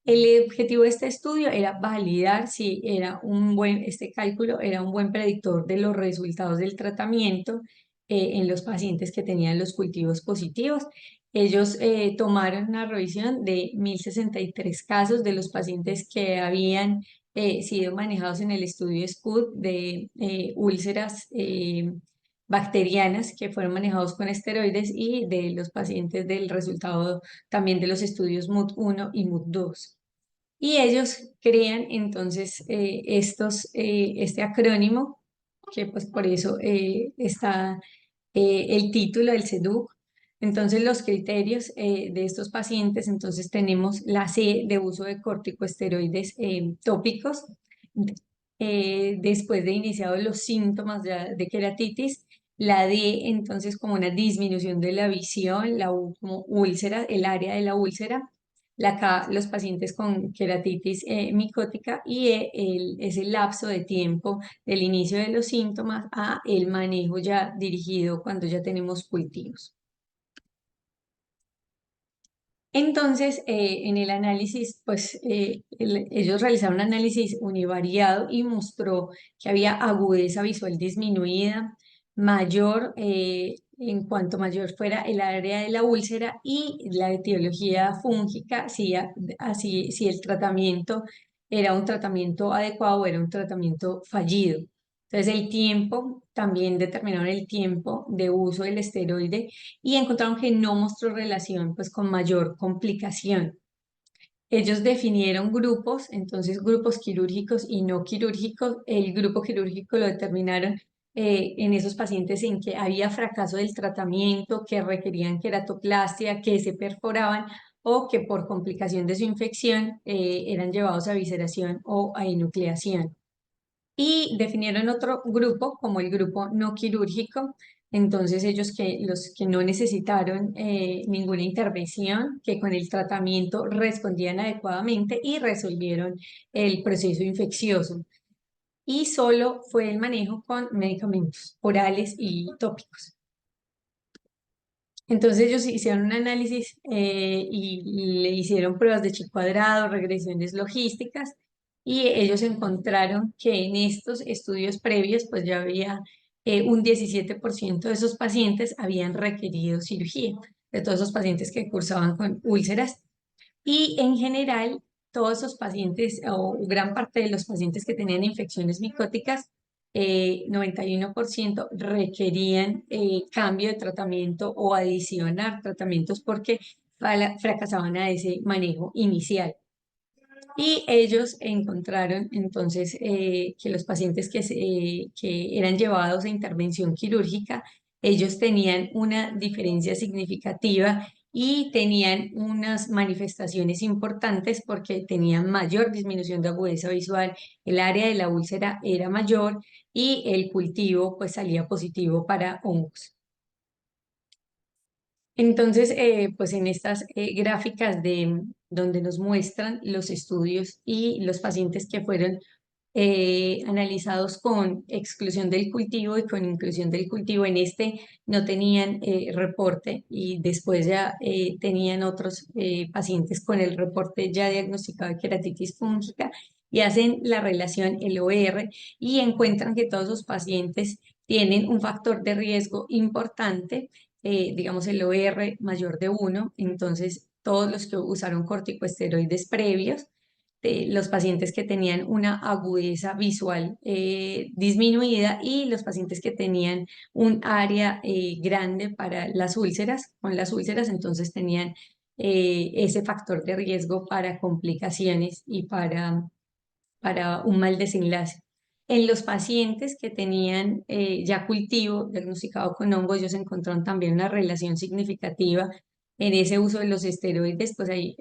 El objetivo de este estudio era validar si este cálculo era un buen predictor de los resultados del tratamiento en los pacientes que tenían los cultivos positivos. Ellos tomaron una revisión de 1.063 casos de los pacientes que habían sido manejados en el estudio SCUD de úlceras bacterianas que fueron manejados con esteroides y de los pacientes del resultado también de los estudios MUD1 y MUD2. Y ellos crean entonces este acrónimo, que pues por eso está el título del CEDUC. Entonces los criterios de estos pacientes, entonces tenemos la C de uso de corticosteroides tópicos, después de iniciados los síntomas de queratitis, la D entonces como una disminución de la visión, la U como úlcera, el área de la úlcera, la K, los pacientes con queratitis micótica y ese lapso de tiempo del inicio de los síntomas a el manejo ya dirigido cuando ya tenemos cultivos. Entonces, en el análisis, pues ellos realizaron un análisis univariado y mostró que había agudeza visual disminuida, mayor, en cuanto mayor fuera el área de la úlcera y la etiología fúngica, si el tratamiento era un tratamiento adecuado o era un tratamiento fallido. Entonces, el tiempo, también determinaron el tiempo de uso del esteroide y encontraron que no mostró relación pues con mayor complicación. Ellos definieron grupos, entonces grupos quirúrgicos y no quirúrgicos. El grupo quirúrgico lo determinaron en esos pacientes en que había fracaso del tratamiento, que requerían queratoplastia, que se perforaban o que por complicación de su infección eran llevados a visceración o a enucleación. Y definieron otro grupo como el grupo no quirúrgico, entonces los que no necesitaron ninguna intervención, que con el tratamiento respondían adecuadamente y resolvieron el proceso infeccioso. Y solo fue el manejo con medicamentos orales y tópicos. Entonces ellos hicieron un análisis y le hicieron pruebas de chi cuadrado, regresiones logísticas, y ellos encontraron que en estos estudios previos, pues ya había un 17% de esos pacientes habían requerido cirugía, de todos esos pacientes que cursaban con úlceras. Y en general, todos esos pacientes, o gran parte de los pacientes que tenían infecciones micóticas, 91% requerían cambio de tratamiento o adicionar tratamientos porque fracasaban a ese manejo inicial. Y ellos encontraron entonces que los pacientes que eran llevados a intervención quirúrgica, ellos tenían una diferencia significativa y tenían unas manifestaciones importantes porque tenían mayor disminución de agudeza visual, el área de la úlcera era mayor y el cultivo pues salía positivo para hongos. Entonces, pues en estas gráficas donde nos muestran los estudios y los pacientes que fueron analizados con exclusión del cultivo y con inclusión del cultivo, en este no tenían reporte y después ya tenían otros pacientes con el reporte ya diagnosticado de queratitis fúngica y hacen la relación LOR y encuentran que todos los pacientes tienen un factor de riesgo importante, digamos el OR mayor de 1, entonces todos los que usaron corticosteroides previos, los pacientes que tenían una agudeza visual disminuida y los pacientes que tenían un área grande para las úlceras, con las úlceras entonces tenían ese factor de riesgo para complicaciones y para un mal desenlace. En los pacientes que tenían ya cultivo diagnosticado con hongo, ellos encontraron también una relación significativa en ese uso de los esteroides, pues hay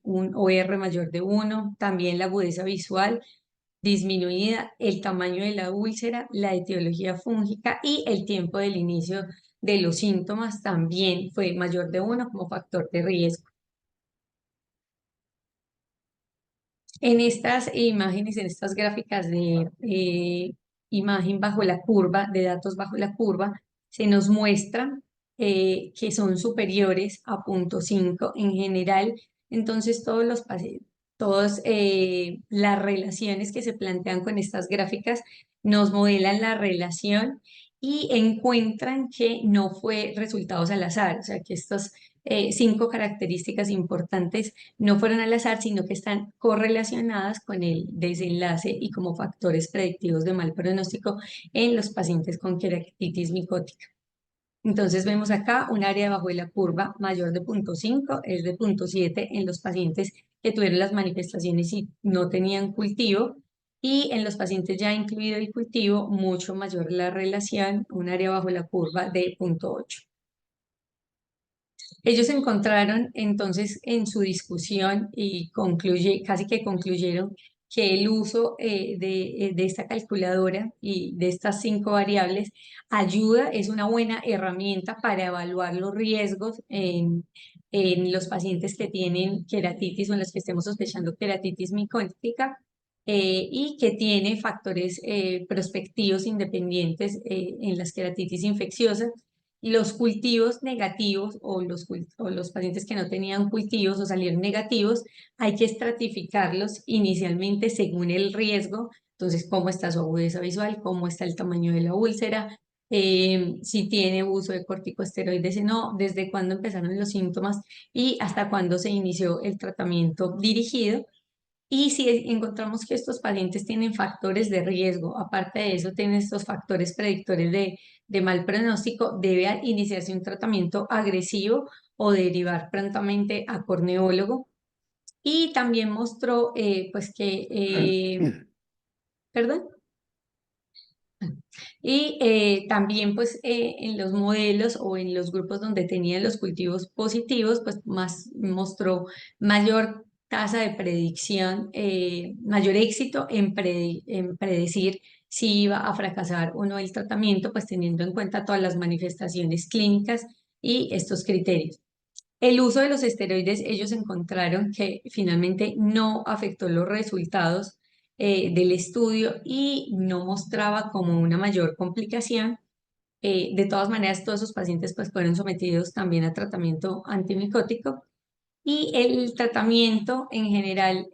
un OR mayor de 1, también la agudeza visual disminuida, el tamaño de la úlcera, la etiología fúngica y el tiempo del inicio de los síntomas también fue mayor de 1 como factor de riesgo. En estas imágenes, en estas gráficas de imagen bajo la curva, de datos bajo la curva, se nos muestra que son superiores a 0.5 en general. Entonces, todas las relaciones que se plantean con estas gráficas nos modelan la relación y encuentran que no fue resultados al azar, o sea, que estos 5 características importantes no fueron al azar, sino que están correlacionadas con el desenlace y como factores predictivos de mal pronóstico en los pacientes con queratitis micótica. Entonces vemos acá un área debajo de la curva mayor de 0,5, es de 0,7 en los pacientes que tuvieron las manifestaciones y no tenían cultivo, y en los pacientes ya incluido el cultivo, mucho mayor la relación, un área bajo la curva de 0,8. Ellos encontraron entonces en su discusión y casi que concluyeron que el uso de esta calculadora y de estas 5 variables ayuda, es una buena herramienta para evaluar los riesgos en los pacientes que tienen queratitis o en los que estemos sospechando queratitis micótica, y que tiene factores prospectivos independientes en las queratitis infecciosas. Los cultivos negativos o los pacientes que no tenían cultivos o salieron negativos, hay que estratificarlos inicialmente según el riesgo. Entonces, cómo está su agudeza visual, cómo está el tamaño de la úlcera, si tiene uso de corticosteroides o no, desde cuándo empezaron los síntomas y hasta cuándo se inició el tratamiento dirigido. Y si encontramos que estos pacientes tienen factores de riesgo, aparte de eso, tienen estos factores predictores de mal pronóstico, debe iniciarse un tratamiento agresivo o derivar prontamente a corneólogo. Y también mostró, pues que, perdón. Y también pues en los modelos o en los grupos donde tenían los cultivos positivos, pues mostró mayor tasa de predicción, mayor éxito en predecir si iba a fracasar o no el tratamiento, pues teniendo en cuenta todas las manifestaciones clínicas y estos criterios. El uso de los esteroides, ellos encontraron que finalmente no afectó los resultados del estudio y no mostraba como una mayor complicación. De todas maneras, todos esos pacientes pues, fueron sometidos también a tratamiento antimicótico. Y el tratamiento en general,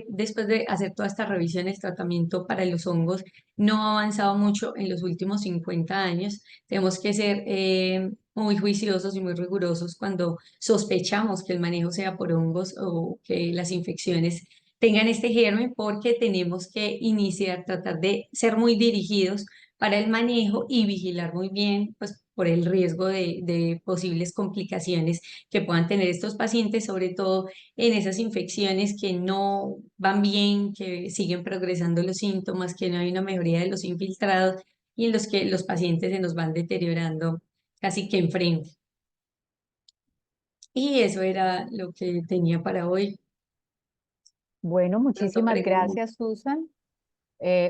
después de hacer toda esta revisión, el tratamiento para los hongos no ha avanzado mucho en los últimos 50 años. Tenemos que ser muy juiciosos y muy rigurosos cuando sospechamos que el manejo sea por hongos o que las infecciones tengan este germen, porque tenemos que iniciar, tratar de ser muy dirigidos para el manejo y vigilar muy bien, pues por el riesgo de posibles complicaciones que puedan tener estos pacientes, sobre todo en esas infecciones que no van bien, que siguen progresando los síntomas, que no hay una mejoría de los infiltrados y en los que los pacientes se nos van deteriorando casi que enfrente. Y eso era lo que tenía para hoy. Bueno, muchísimas preguntas. gracias, Susan.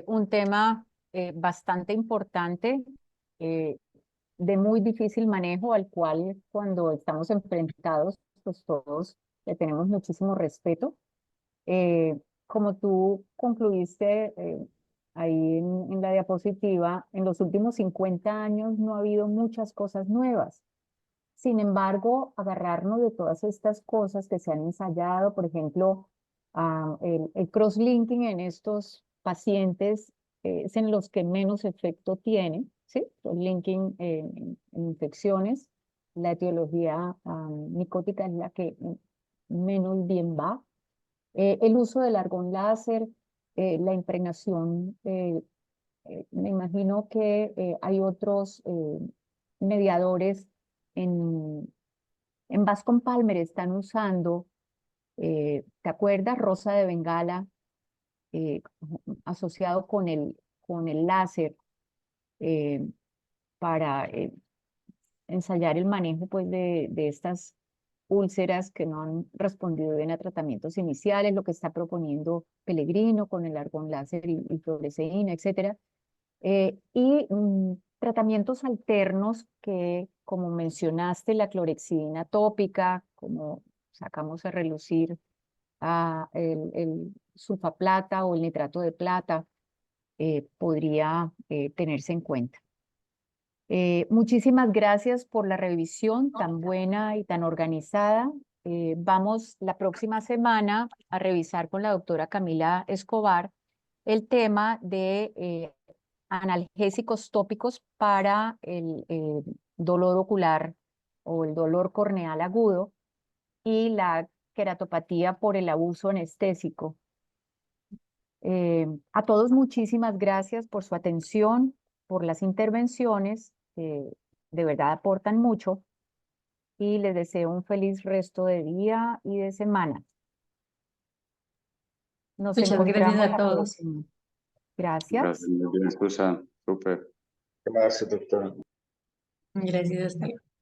Un tema bastante importante, eh, de muy difícil manejo, al cual cuando estamos enfrentados, pues todos le tenemos muchísimo respeto. Como tú concluiste ahí en la diapositiva, en los últimos 50 años no ha habido muchas cosas nuevas. Sin embargo, agarrarnos de todas estas cosas que se han ensayado, por ejemplo, el cross-linking en estos pacientes es en los que menos efecto tiene, ¿sí? Cross-linking en infecciones, la etiología micótica es la que menos bien va. El uso del argón láser, la impregnación, me imagino que hay otros mediadores en Bascom Palmer están usando, ¿te acuerdas? Rosa de Bengala, asociado con el láser eh, para ensayar el manejo pues, de estas úlceras que no han respondido bien a tratamientos iniciales, lo que está proponiendo Pellegrino con el argón láser y fluoresceína, etcétera. Tratamientos alternos que, como mencionaste, la clorexidina tópica, como sacamos a relucir el sulfaplata o el nitrato de plata, podría tenerse en cuenta. Muchísimas gracias por la revisión tan buena y tan organizada. Vamos la próxima semana a revisar con la doctora Camila Escobar el tema de analgésicos tópicos para el dolor ocular o el dolor corneal agudo y la queratopatía por el abuso anestésico. A todos muchísimas gracias por su atención, por las intervenciones, de verdad aportan mucho y les deseo un feliz resto de día y de semana. Nos Muchas gracias encontramos a la todos. próxima. Gracias. Gracias, muy bien, Susan. Súper. Gracias, doctora. Gracias, hasta luego.